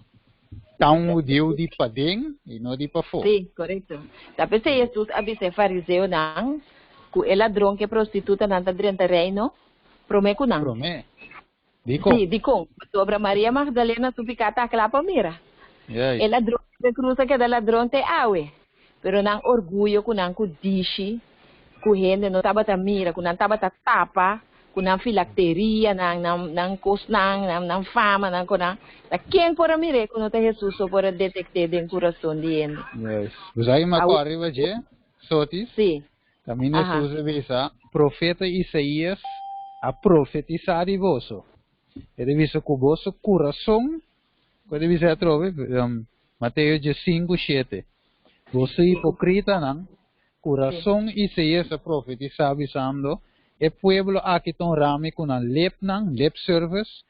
Speaker 1: Então, o Deus de para dentro e não de para fora.
Speaker 2: Sim, correto. Tapi se Jesus avise fariseu nang, ku el ladrão que prostituta nanta drenta reino, prometo nang.
Speaker 1: Promete. Dico.
Speaker 2: Sim, dico. Sobre Maria Magdalena supicata aquela palmira. El ladrão que cruza que da ladrão te awe. Pero nang orgulho ku nang ku dishi, ku hende no tabata mira, ku nang tabata tapa, ku nang filacteria, nang kos nang fama, nang ku nang. Da quem por mire ku no te Jesus so por detectar den coração de ele.
Speaker 1: Yes. Você aí me arriba je? Sotis?
Speaker 2: Sim.
Speaker 1: Também Jesus visa profeta Isaías a profetizar de vosso. Ele visa que o vosso coração, quando visa trove, Mateus 5:7. Você hipocrita não? Coração Isaías a profetizar visando e pueblo aqui tão rame com a lep service,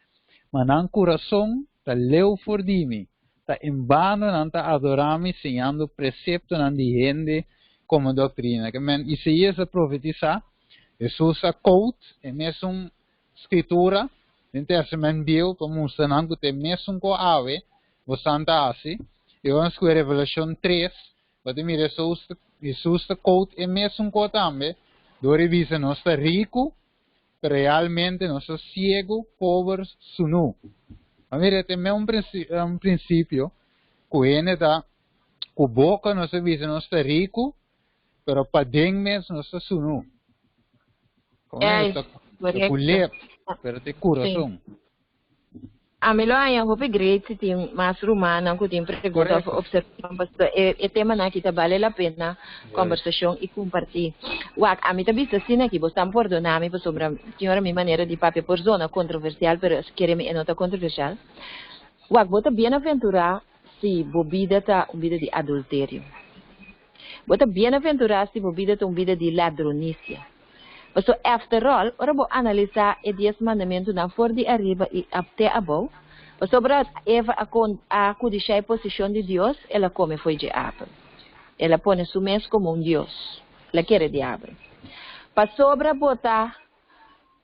Speaker 1: mas não coração ta leu for dimi, ta em vano não ta adorami ensinando precepto não de gente como doutrina. Que men Isaías a profetizar, Jesus a quote, e mesmo escritura, no Testamento Bíblico, para mostrar que tem mesmo com a ave, você anda assim, e vamos com a Revelação 3, para mim Jesus a quote, e mesmo com também, do revisa nós está rico, realmente nós está cego, pobre, sunu. A mim tem um princípio, que ele está, com boca nós visa nós está rico, pero para dentro mesmo nós está sunu. Com lep, pero tem coração.
Speaker 2: A melhor é o great se tem mais romana que tem pergunta observação é tema na que vale a pena conversação e compartilhar. Wak a mim também assim aqui você não perdonar me sobre senhora minha maneira de papel por zona controversial, pero querer me nota controversial. Wak bota bem-aventurar se bebida tá vida de adultério. Bota bem-aventurar se bebida tá vida de ladronícia. So, after all, ora bo analisar e 10 mandamentos na for de arriba e até abaixo. Sobre Eva a codiciar a posição de Deus, ela come foi de árbol. Ela põe su mês como Deus. Ela quer diabo. Para sobre botar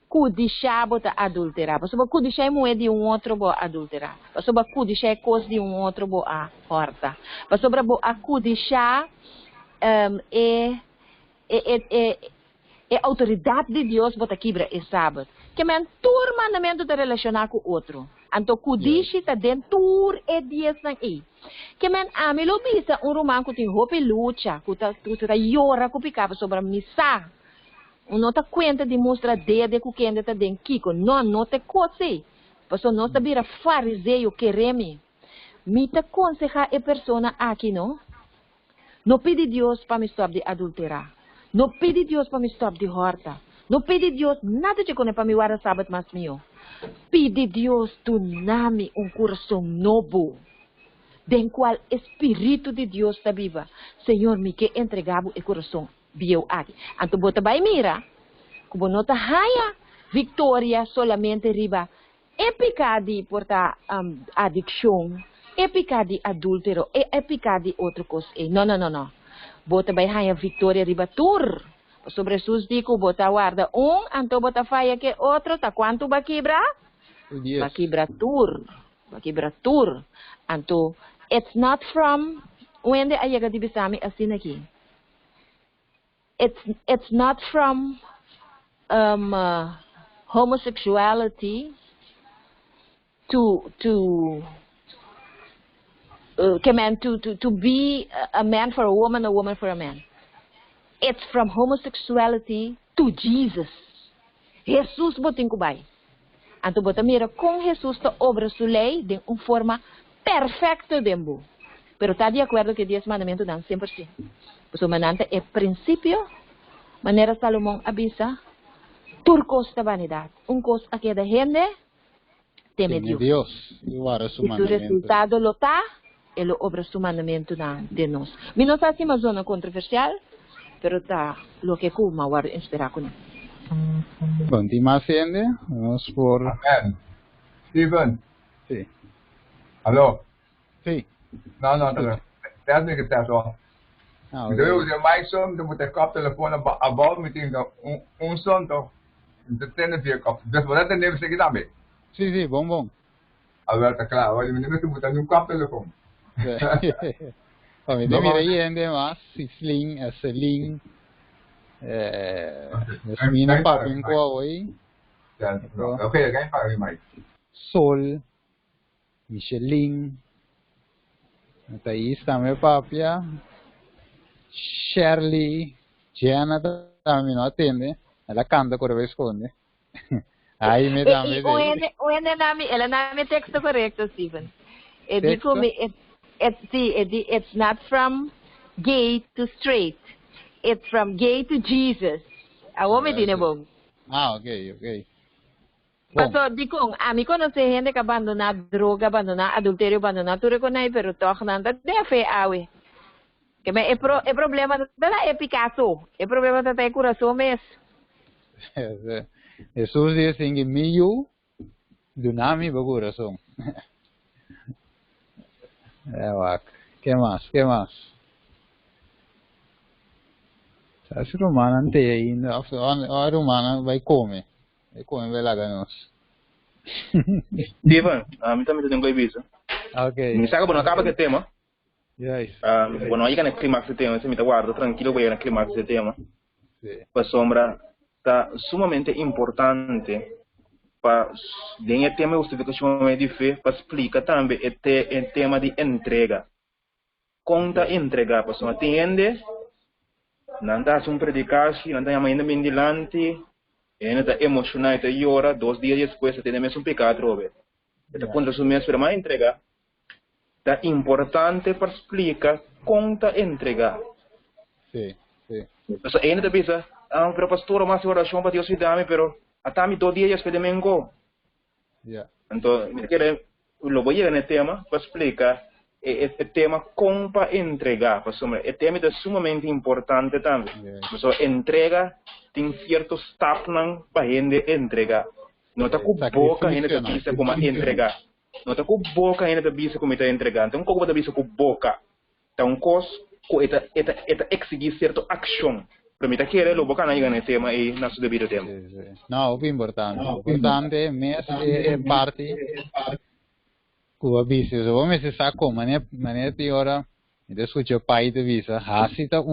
Speaker 2: codiciar, botar adulterar. Para sobre codiciar moeda de outro, bo adulterar. Para sobre codiciar coisa de outro, bo a horta. Para sobre bo a codiciar a autoridade de Deus bota quebra e sábado. Que men tur mandamento de relacionar com outro. Anto kudishi ta dentro e dias nang e. Que men amilo bisa romano que tem roupa e luta, que tá yora que picava sobre a missa. Não tá conta de mostrar dedo que quem tá dentro kiko, não te coce. Passo não tá vira fariseu quereme. Me te aconseja a persona aqui não. Não pede Deus para me stop de adulterar. Não pede Deus para me stop de horta. Não pede Deus nada de quando para me guardar sábado mais meu. Pede Deus tu name coração novo. den qual Espírito de Deus está viva. Senhor, me que entregava o coração, viu aqui. Então, bota vai mira, como nota haya vitória solamente riba, é pecado por adicção, é pecado adúltero, é pecado outra coisa. Não. Bota vai haya vitória riba tur. Sobre Jesus digo, bota guarda então bota faia que outro, tá quanto vai quebrar? Vai quebrar tur. Então, it's not from, when the ayaga di bisami asin aqui. It's not from homosexuality to be a man for a woman for a man. It's from homosexuality to Jesus. Jesus botin kubai. Anto bota mira com Jesus ta obra su lei de uma forma perfecta dembo. Pero está de acordo que 10 mandamentos dan 100%. Pues o manante é princípio, maneira Salomão avisa, turcos da vanidade. Cos a que da gente teme Deus.
Speaker 1: E o
Speaker 2: resultado lo tá, ele obra su mandamento de nós. Mi não está assim uma zona controversial, pero tá lo que como agora inspirar com.
Speaker 1: Continua gente, vamos por...
Speaker 6: Amen. Steven.
Speaker 1: Sí.
Speaker 6: Hallo?
Speaker 1: Sí.
Speaker 6: No, dat is niet het zo.
Speaker 1: Ah,
Speaker 6: Dus je mij zo, dan moet ik koptelefoon above met een zon toch? De tenen via kop. Dus wat dat neem ik daarmee?
Speaker 1: Sí, bom.
Speaker 6: Alweer te klaar, want je moet een koptelefoon.
Speaker 1: Om je mira gente más, sling, seling, mina papin ko hoy.
Speaker 6: Oké, geen vraag meer.
Speaker 1: Sol, Michelin, Thaís também papia, Shirley, Jana também não atende, ela canta quando esconde. Aí me dá me
Speaker 2: ela name texto correto, Steven. It's not from gay to straight. It's from gay to Jesus. Awo me dine bom.
Speaker 1: Ok.
Speaker 2: Paso, dikong, ami ko no se gente que abandona droga, abandona adultério, abandona tudo com aí, pero toch nanda de fe awe. Que me é problema da é Picasso. É problema da ter coração mes.
Speaker 1: Jesus diz em meio do nome do coração. ¿Qué más? Si Romanonan te ahí, ahora Romanonan vai comer velaganos.
Speaker 5: Steven, a mim também tem coisa isso.
Speaker 1: Ok.
Speaker 5: Me saca por acaba que tema.
Speaker 1: Yes.
Speaker 5: Bueno, aí que na clímax tema, se me tá guarda tranquilo vai na clímax de tema.
Speaker 1: Sí.
Speaker 5: Pues sombra está sumamente importante para dentro do tema de justificação de fé para explicar também o tema de entrega. Conta entrega, pessoal, entende? Não está um predicação, não está ainda bem dilante, ainda está emocionado, está chora, 2 dias depois você tem mesmo pecado, Robert. Está contra o mesmo, mas entrega. Está importante para explicar conta entrega.
Speaker 1: Sim.
Speaker 5: Pessoal, ainda pensa, pero pastor, mas oração para Deus me dá, pero até 2 dias depois de mengo. Então, eu vou ir no tema para explicar o tema como para entregar, pessoal. O tema é sumamente importante também. Pessoal, entrega tem certos steps para a gente entregar. Não está com boca a gente pensa como entregar. Não está com boca a gente pensa como entregar. Então, como está pensa com boca? Então, coisa que exigir certa ação. Para mim, que é o boca não é no tema e na sua devido tempo.
Speaker 1: Não, o importante. O importante é parte que avisa. Se você se saco, maneira de hora, e escuta o pai de visa, hasita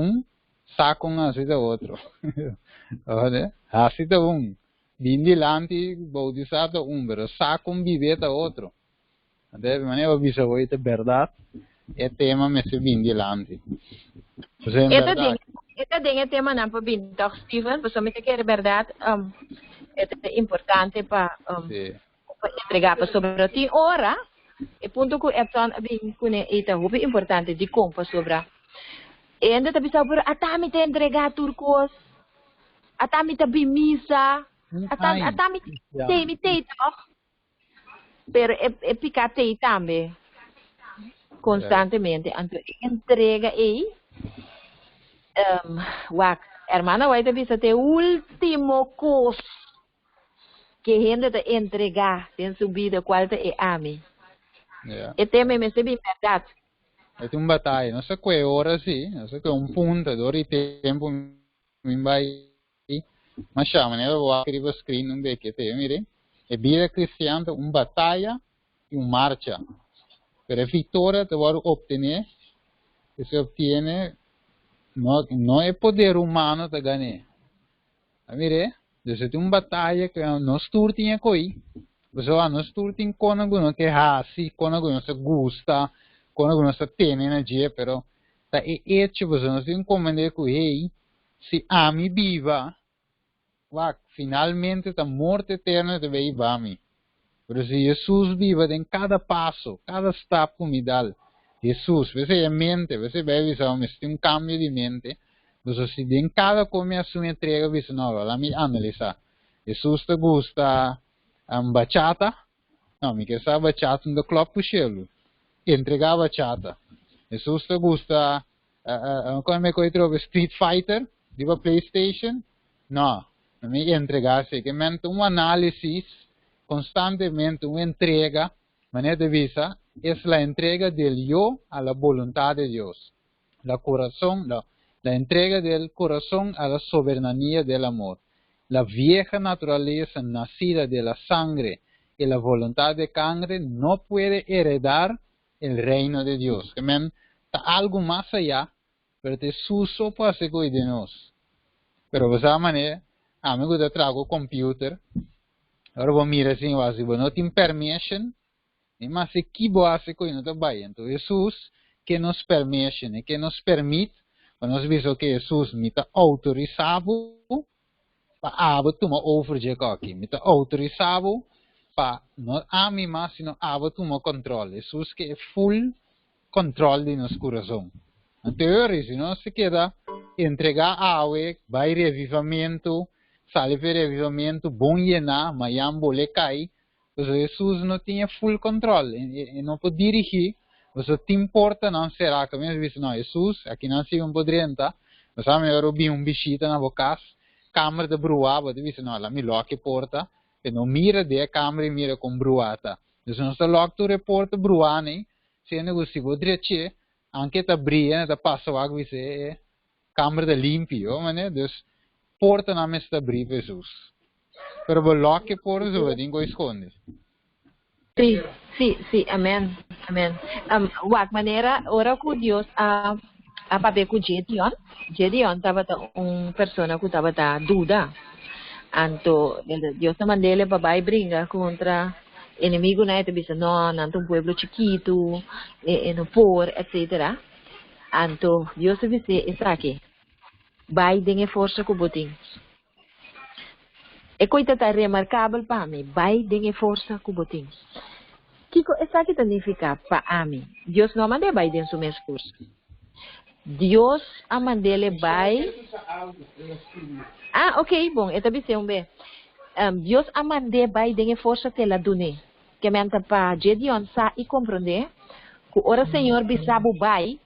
Speaker 1: saco hasita outro. Olha, hasita bindilante, bodhisattva pero saco bibeta outro. Até maneira avisa hoje é verdade, é tema mas é bindilante.
Speaker 2: Ito din yung tema na pabintok, Steven. Basta may kaya verdade, ito é importante para entregar para sobre ti ora. E punto ko eton abing kune ita hubi importante di kong pa sobra. E anda tabi sabor atami te entregar turcos. Atami tabi misa. Atami te ito. Pero e picate tambe. constantemente. Então, entrega aí. Hermana, vai ter visto até o último coisa que gente te entregar em sua vida, qual é a mim. E também me bem verdade.
Speaker 1: É uma batalha, não sei qual hora sim, não sei qual ponto, dor e tempo, me vai. Mas chama, né? Eu vou abrir o screen um beque, mire. É vida cristiana, uma batalha e uma marcha. Pero a vitória te vai obter, se obtiene, não é poder humano te ganhar. Mire, você tem uma batalha que nós todos tinha coi. Você vai nós todos tem quando algum que raci, quando algum se gusta, quando algum se tem energia, pero tá é hecho você não tem como entender que ei, se a mim viva, vai finalmente tá morte eterna te vai para mim. Pero se Jesus viva em cada passo, cada step que me dá, Jesus, você é mente, você vai ver se tem cambio de mente. Então, se em cada começo entrega, você não, lá me analisar. Jesus te gusta bachata? Não, me quer saber bachata no club puxelo. Entregar bachata. Jesus te gusta, como é que eu trovo, Street Fighter? Diba PlayStation? Não, me entregar, seguramente análise, constantemente uma entrega, maneira de vista, é a entrega del yo a la voluntad de Dios. La entrega del corazón a la soberanía del amor. La vieja naturaleza nacida de la sangre y la voluntad de carne no puede heredar el reino de Dios. Amén. Está algo más allá, pero te suso para hacer de nos. Pero de esa manera, a mí me trago computer. Ahora voy a mirar si no tiene permission, ni más se quibo hace con no te vaya. Entonces Jesús que nos permission, que nos permite. Nós vimos que Jesus me está autorizado para tomar overgeven aqui. Me está autorizado para não a mim mais, sino a tomar controle. Jesus que é full controle de nosso coração. Então, se não se queda entregar água, vai revivamento, sale para revivamento, bom llenar, mas já bole cai. Jesus não tinha full controle, e não pode dirigir. Você te importa não será que mesmo disse não Jesus aqui não se podrenta você melhor ouvir bichita na boca câmera de brua você disse não lá me loque porta e não mira de câmera e mira com bruata você não está logo tu reporta brua nem se negócio podrete anche ta brilha ta passa água você câmera de limpio mané dus porta não me está brilha Jesus pero loque porta você tem que esconder.
Speaker 2: Sí, amén. Wag manera, ora com Deus a pape com Gedeon estava persona que estava dúvida. Anto, Deus te mandou ele para brincar contra inimigo, né? Te disse, não, um pueblo chiquito, no por, etc. Anto, Deus te disse, está aqui. Vai dengue força com botim. E coisa tá remarcável para mim. Vai dengue força com botim. Kiko, essa que significa para mim. Deus não manda vai dentro do meu curso. Deus a mandele vai. Ok, bom. Esta visão bem. Deus a mande vai dengue força que ela dune. Que menta para Gedeon sa e compreender que ora Senhor bisabo vai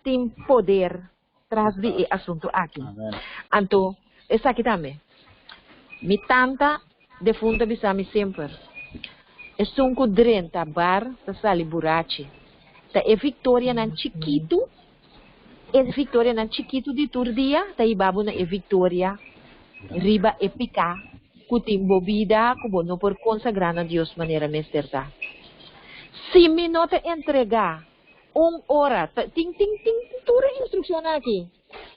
Speaker 2: tem poder traz de assunto aqui. Então, essa aqui também. Mi tanta de fundo bisami sempre. É sunco drenta bar sa sali burachi. Ta é Victoria nan chiquito. É Victoria nan chiquito de turdia. Ta ibabu na é Victoria. Riba é pica. Kutim bobida. Kubono por consagrar a Deus maneira mesterta. Se me nota entregar hora. Ting. Tura instrução aqui.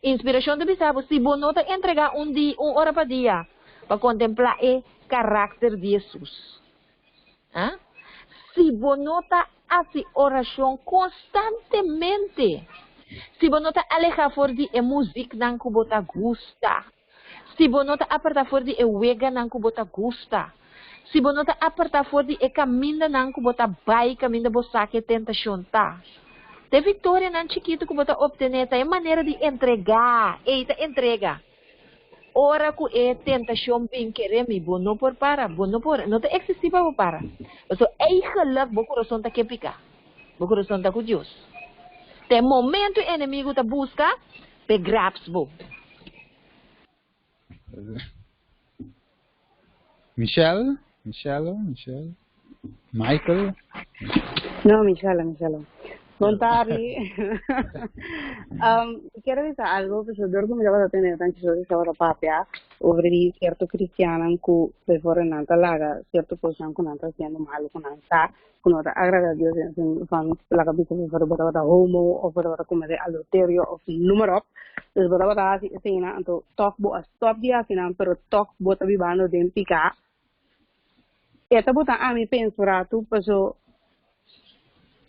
Speaker 2: Inspiração de bisabo. Se me nota entregar hora para dia. Para contemplar o caráter de Jesus. Se bonota hace oração constantemente, se bonota aleja fora de música não que bota gusta, se bonota aperta fora de wega não que bota gusta, se bonota aperta fora de caminho não que bota vai caminho bossa que tentação tá. De vitória não chiquito que bota obter é maneira de entregar, entrega. Ora que é tentação bem querer me bono por para, não te existe para. So, geluk bo coração tá que pica. O coração está com Deus. Tem momento o inimigo tá busca, pe grabs bo.
Speaker 1: Michelle? Michael?
Speaker 3: No, Michelle. Contari. Quiero decir algo, pues yo me llevo a tener tan chido de ahora papia, sobre cierto cristiano que fuera en alta laga, cierto cosa con anta haciendo malo con anta, con otra agrada a Dios en fan la cabeza de fuera homo o fuera como de adulterio o sin número, es fuera así cena, entonces talk bo stop dia final, pero talk bo tabi bando den pica. Esta bota a mi pensurato, pues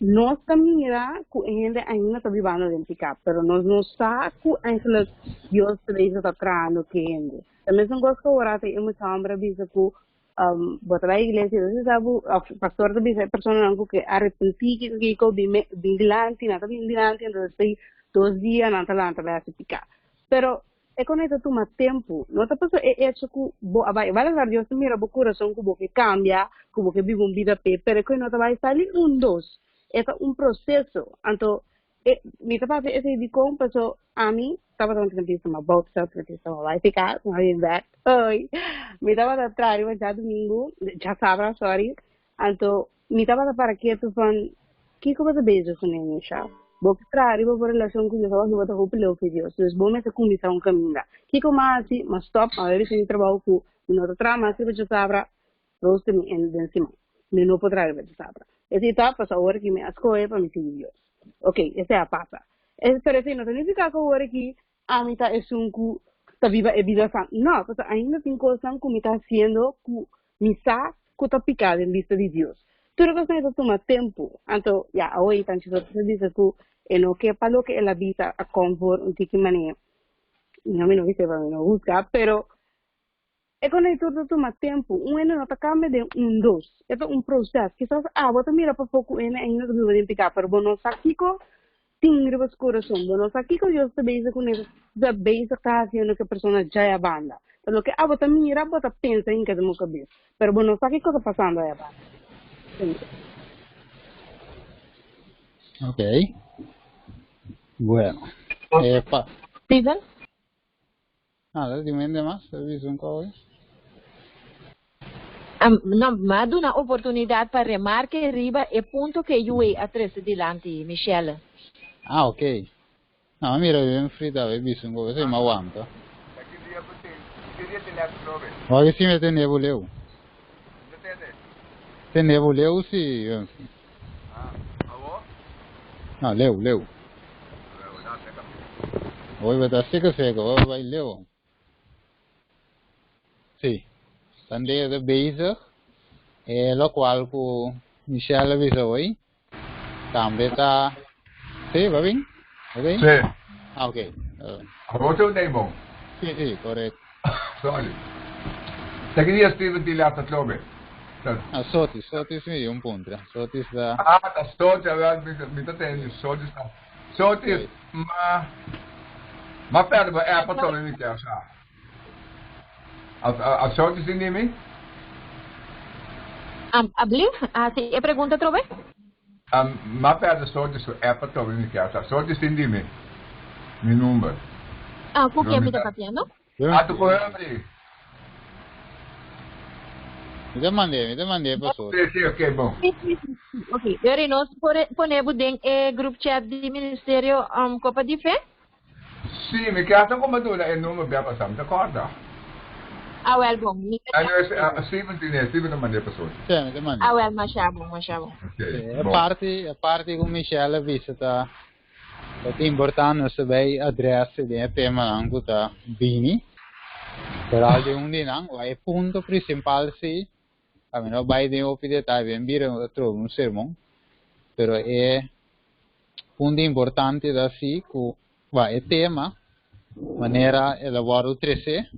Speaker 3: nós mira que ainda está vivendo dentro de pero nós não está que ainda Deus está tratando que ainda. Também são coisas que agora tem uma sombra bisa que botar a igreja, você sabe, o pastor da bisa pessoa não que arrepenti que vigilante, não está vigilante, então tem 2 dias não está lá, não vai se picar. Pero é quando isso toma tempo, não está passando é isso que vai dar Deus mira o coração que cambia, que vive vida pero que não vai sair dos. Es un proceso. Entonces, mi papá ese dijo, pasó a mí, estaba dando que estaba about que estaba a ficar, no había back. Hoy, mi estaba de atrás, ya domingo, ya sabrá, sorry. Entonces, mi estaba para que tu fan, ¿qué cosa beijo con él, ya? Vou atrás, vou por relação com Deus, vou botar roupa leu que Deus. Então, vou me começar um caminho. Que como assim, mas stop, a ver se trabalho com no trama, se você sabe, rosto me em cima. No podrá ver, sabe? Essa etapa, a hora que me escolhe para me seguir. Ok, essa é a passa. Pero isso não significa que a hora que a mim é um está viva é vida sã. Não, porque ainda tem coisas que me está fazendo que me está que está picada em vista de Deus. Tudo que isso toma tempo. Então, já, hoje, tanto você diz que não que para o que ela vida a confort, um tipo de maneira. Não me não viste para não buscar, pero é quando tudo toma tempo, ano não está cambiando de 2. É um processo. Quizás, você mira para pouco, ainda não vai picar, pero não sabe que tem rivas coração, não sabe que Deus está bem com isso, está bem está fazendo que a pessoa já é a banda. Então, que você mira, você pensa em cada uma cabeça, pero não sabe o que está passando aí a banda.
Speaker 1: Ok. Bueno.
Speaker 2: Steven?
Speaker 1: Dime más, ¿has un cabo?
Speaker 2: Não, mas dá uma oportunidade para remarcar arriba e ponto que eu atrás delante, Michelle.
Speaker 1: Ok. No, mira, bien frita, he visto un poco, se me aguanta. Olha se me tem nebuleu. Tem nebuleu, sim. Não, leu. Hoje vai estar seco, hoje vai leu. Sim. Tandem de bezig, lo qual com Michelle avisou aí. Também está. Sim, vai bem? Ok?
Speaker 6: Sim.
Speaker 1: Ok.
Speaker 6: Hoort u bom?
Speaker 1: Sim, correto.
Speaker 6: Sorry. Daqui a Steven die laat het lopen.
Speaker 1: Sotis me dio punto. Sotis da.
Speaker 6: Dat stoot, ja, met dat en sotis. Sotis, maar verder bij Apple niet jou zo. Als sotis in die
Speaker 2: Alsjeblieft, sim, pergunta outra vez?
Speaker 6: Maar verder sotis voor Apple niet jou zo. Sotis in die mijn nummer.
Speaker 2: Com quem me está papiando?
Speaker 6: Tu correu
Speaker 1: Me demandei para só.
Speaker 6: Sim, ok, bom.
Speaker 2: Ok, agora nós ponemos em grupo chat do Ministério Copa de Fé?
Speaker 6: Sim, me quer como tu é número bem passado, tá corda?
Speaker 2: Well, bom.
Speaker 6: Steven não mandei para só.
Speaker 1: Sim, me demandei.
Speaker 2: Well, machado.
Speaker 1: Ok. A parte com Michelle visita. É importante saber a adresse de tema não tá bini. Pero de dia não, vai ponto principal se a mim não vai de opide tá bem vir outro sermão. Pero é ponto importante da si que vai tema maneira elaborar o 13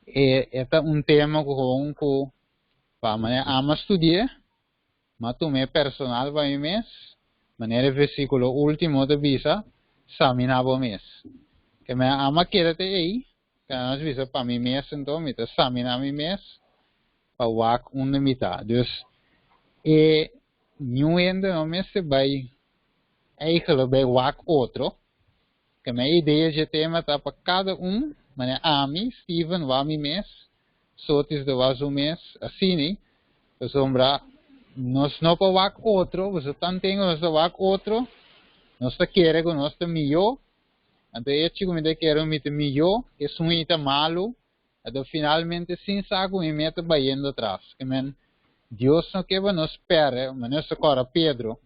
Speaker 1: é tema que para maneira ama estudar, mas tu me personal vai mês maneira versículo último da visa examinava mês. Que me ama quédate aí, que nós visa para mim mês então me examina mi mês para wak mitad. Dus nu ende não me se vai eigenlijk bij wak outro. Que minha ideia de tema tá para cada mas a mim, Steven, wami mes, sotis de wazu mes, assim, né? Então, sombra, nós não para wak outro, você tanto nós para wak outro, nós tá querendo com nós tá melhor, então eu chico me quero me te melhor, que é um ita malo, então finalmente sem saco me mete baiando atrás, que men Deus não quer nos pere, mas nós agora Pedro,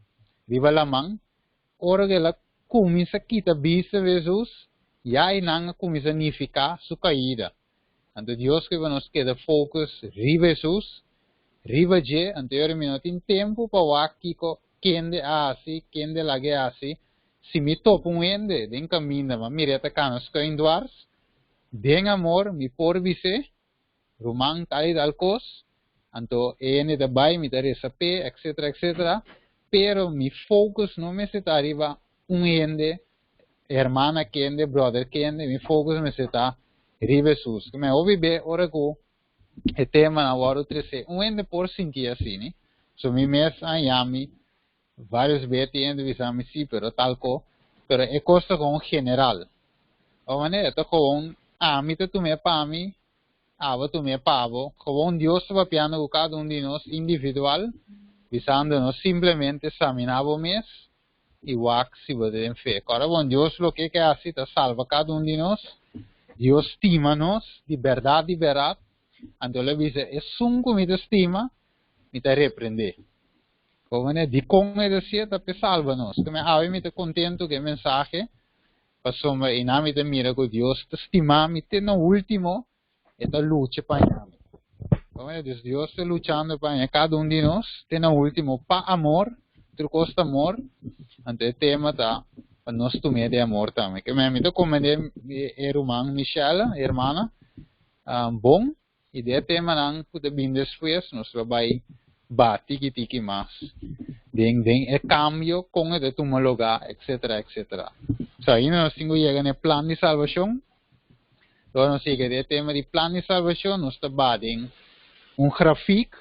Speaker 1: viva la mão, ora que ela começa a quitar vista Jesus, e aí não começa a nificar sua caída. Então Deus que nos queda focus, riba Jesus, riba je, então não tem tempo para o aqui quem de assim, quem de lage assim, se me topo ende, den caminho, mas mire até cá nos cainduars, den amor, me por vice, romang tali dalcos, então ene da bai, me dar essa p, etc, pero mi focus não me se arriba ende, hermana kende, brother kende, mi focus me se está riba Jesus, que me ouvi bem, ora go, e tema na hora 13, ende por sentir assim, né? So mi mes ayami, vários vezes ende visami si, pero talco, pero é costa com general. O mané, é com ami tu me pami, ava tu me pavo, com Deus va piano com cada de nós individual, visando-nos simplesmente examinar o mês e o se você tem fé. Agora, bom Deus, o que é assim, está salva cada de nós, Deus estima-nos de verdade, então ele diz, é sunco me estima, me te repreender. Como é, de como é assim, está salva-nos. Como é, me te contento que a mensagem, passou e não me te mira que Deus te estima, me te no último, e te luta para mim. Como é, Deus está lutando para cada de nós, tem no último, para amor, trucosta amor, então o tema está para nós tomar de amor também. Que me te comendo irmã Michelle, irmã, bom, e de tema não pude bem depois, nós vai bater tiki mais. Den é cambio com de tomar lugar, etc. So aí nós temos chega no plano de salvação. Então nós chega de tema de plano de salvação, nós está batendo gráfico,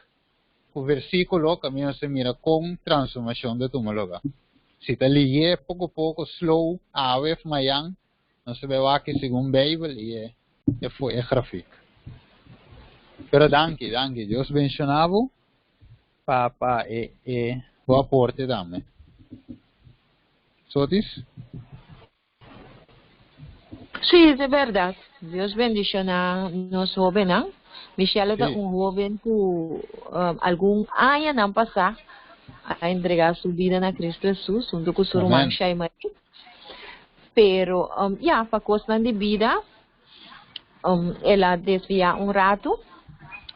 Speaker 1: o versículo que nós se mira com transformação de tomar lugar. Se está ligue pouco a pouco, slow, ave, mayang, nós se vê aqui segundo a Bíblia e é gráfico. Pero danke, Deus mencionava para o aporte também. Sotis?
Speaker 2: Sí, é verdade. Deus bendiciona nos jovens, não? Michelle é jovem que algum ano não passar a entregar sua vida na Cristo Jesus, junto com seu irmão Shaimai. Pero, para coisa de vida, ela desvia rato,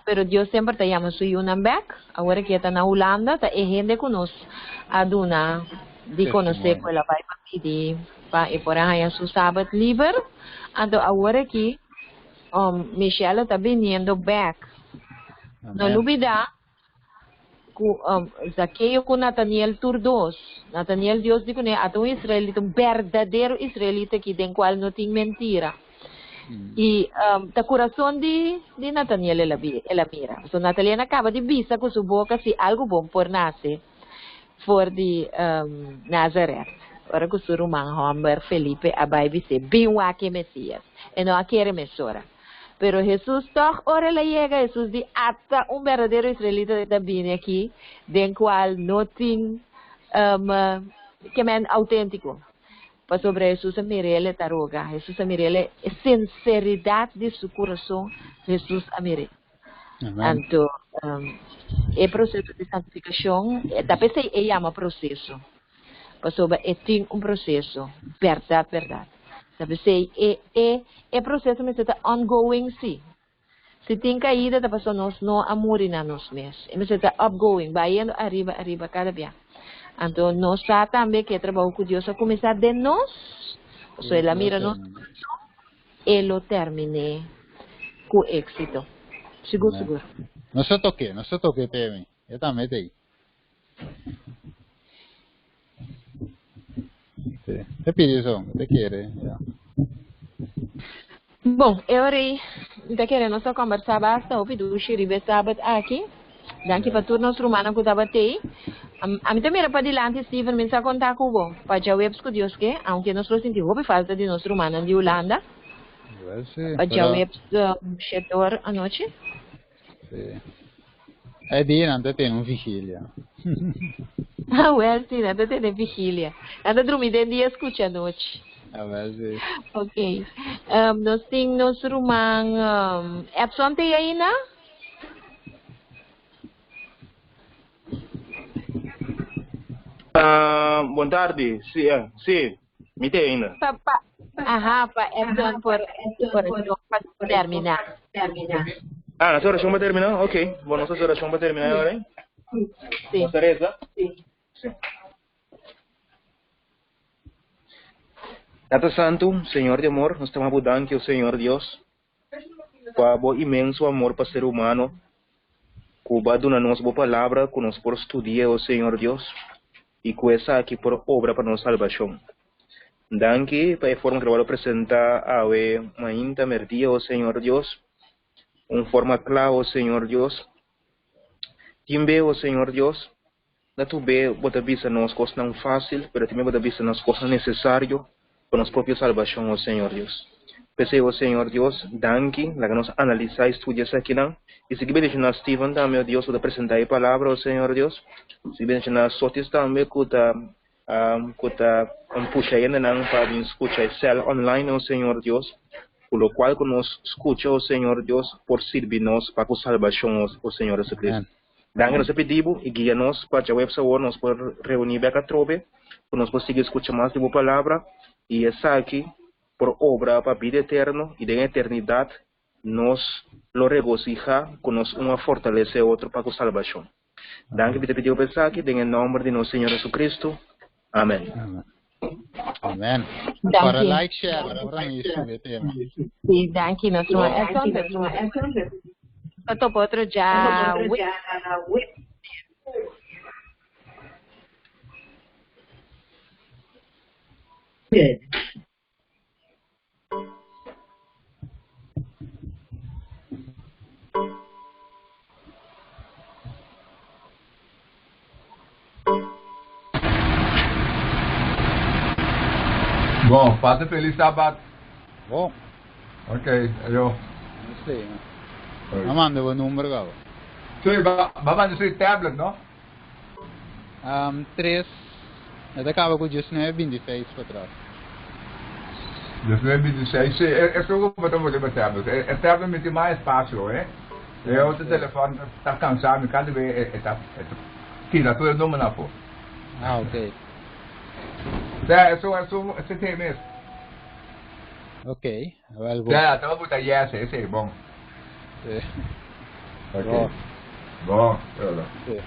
Speaker 2: pero Deus sempre está chamando sua una back. Agora que está na Holanda, está gente conosco a dona de conhecer que ela vai pedir para por aí seu sábado livre. Então agora que Michelle está vindo back. Não duvida que Zaqueu com Nathaniel Turdos. Nathaniel Deus diz que é um israelita, um verdadeiro israelita que tem qual não tem mentira. E o coração de Nathaniel ela mira. So Nathaniel acaba de vista com sua boca se algo bom por nascer for de Nazareth. Ora que o seu irmão Homer Felipe abai dizer bem o que Messias e não aquele Messora. Pero Jesus toch ora ele chega Jesus de ata verdadeiro israelita da bem aqui, den qual não tem que é autêntico. Para sobre Jesus a Mirele taroga, Jesus a Mirele é sinceridade de seu coração, Jesus a Mirele. Então, é processo de santificação, da pessoa é chama processo. Para sobre tem processo, verdade. Da pessoa é processo, mas é ongoing sim. Se tem caída, da pessoa nós não amores na nós mesmos. Mas é upgoing, vai indo arriba cada dia. Então, nós também que trabalhamos com Deus a começar de nós, ou ela mira nós, e lo termine com êxito. Seguro.
Speaker 1: Não se toque, Temi. Eu também tenho. Te pedi isso, te quer.
Speaker 2: Bom, eu te quero nossa conversa basta, o pedido de sábado aqui. Danke para todos os romanos que estavam aí. A mí también para adelante, Steven, me contar con vos. Para ya webs con Dios que, aunque nosotros sentimos falta de nuestro hermano de Holanda. Para ya webs 7 horas anoche.
Speaker 1: Sí. É dia, não tem vigília.
Speaker 2: Ah, well, sim, nada tem vigília. Nada dormir de dia, escuta a noite.
Speaker 1: Ah, well, sim.
Speaker 2: Ok. Nós temos nosso irmão Epson tem aí, não?
Speaker 5: Boa tarde. Sim, me tem ainda.
Speaker 2: Ajá, para Epson por terminar.
Speaker 5: Ah, nossa oração vai terminar? Ok. Bom, nossa oração vai terminar agora, hein?
Speaker 2: Sim.
Speaker 5: Nossa Teresa? Sim. Tata Santo, Senhor de amor, nós estamos abundando que o Senhor Deus, com o imenso amor para o ser humano, que vai dar nos boa palavra, que nós por estudar o Senhor Deus, e com essa aqui por obra para nossa salvação. Danke para a forma que eu vou apresentar a ainda merdia o Senhor Deus, forma clara o Senhor Deus, timbe o Senhor Deus, da tu be bota vista nas coisas não fácil, mas também bota vista nas coisas necessárias para nossa própria salvação, o Senhor Deus. Pensei, o Senhor Deus, danke, lá que nós analisar, estudar isso aqui não, e se que na Steven também, Deus, vou apresentar a palavra, o Senhor Deus, se que na Sotis também, que está puxa ainda não para escutar cell online, o Senhor Deus, por lo qual que nós escuta o Senhor Deus por servir-nos para a salvação, o Senhor Jesus. Danke, nós pedimos e guia-nos para a website, nós podemos reunir bem a trobe, para nós conseguir escutar mais de boa palavra, e essa aqui, por obra para a vida eterna e da eternidade, nos lo regocija, que nos uma fortalece outro para a salvação. Danke, te pedimos pensar aqui, em nome de nosso Senhor Jesus. Amém.
Speaker 1: Amen.
Speaker 2: Danke.
Speaker 1: Para like, share, para isso, tema.
Speaker 2: Sim, danke, nós vamos Satu potro já.
Speaker 7: Good.
Speaker 6: Bom, passa feliz sábado.
Speaker 1: Bom.
Speaker 6: Ok, eu.
Speaker 1: Não sei, né? Amanda, o número galo.
Speaker 6: Sim, vai ser tablet, não?
Speaker 1: 3. Até acaba com 19:26 para trás.
Speaker 6: 19:26, sim. É só que eu vou levar tablet. É tablet me tem mais espaço, hein? Eu o telefone está cansado, cada vez tira todo o número na pô.
Speaker 1: Ah, ok.
Speaker 6: É só tem mesmo.
Speaker 1: Ok, well, bom.
Speaker 6: É, então eu vou botar yes, esse é bom.
Speaker 1: Sim.
Speaker 6: Ok. Bom,
Speaker 1: Sim.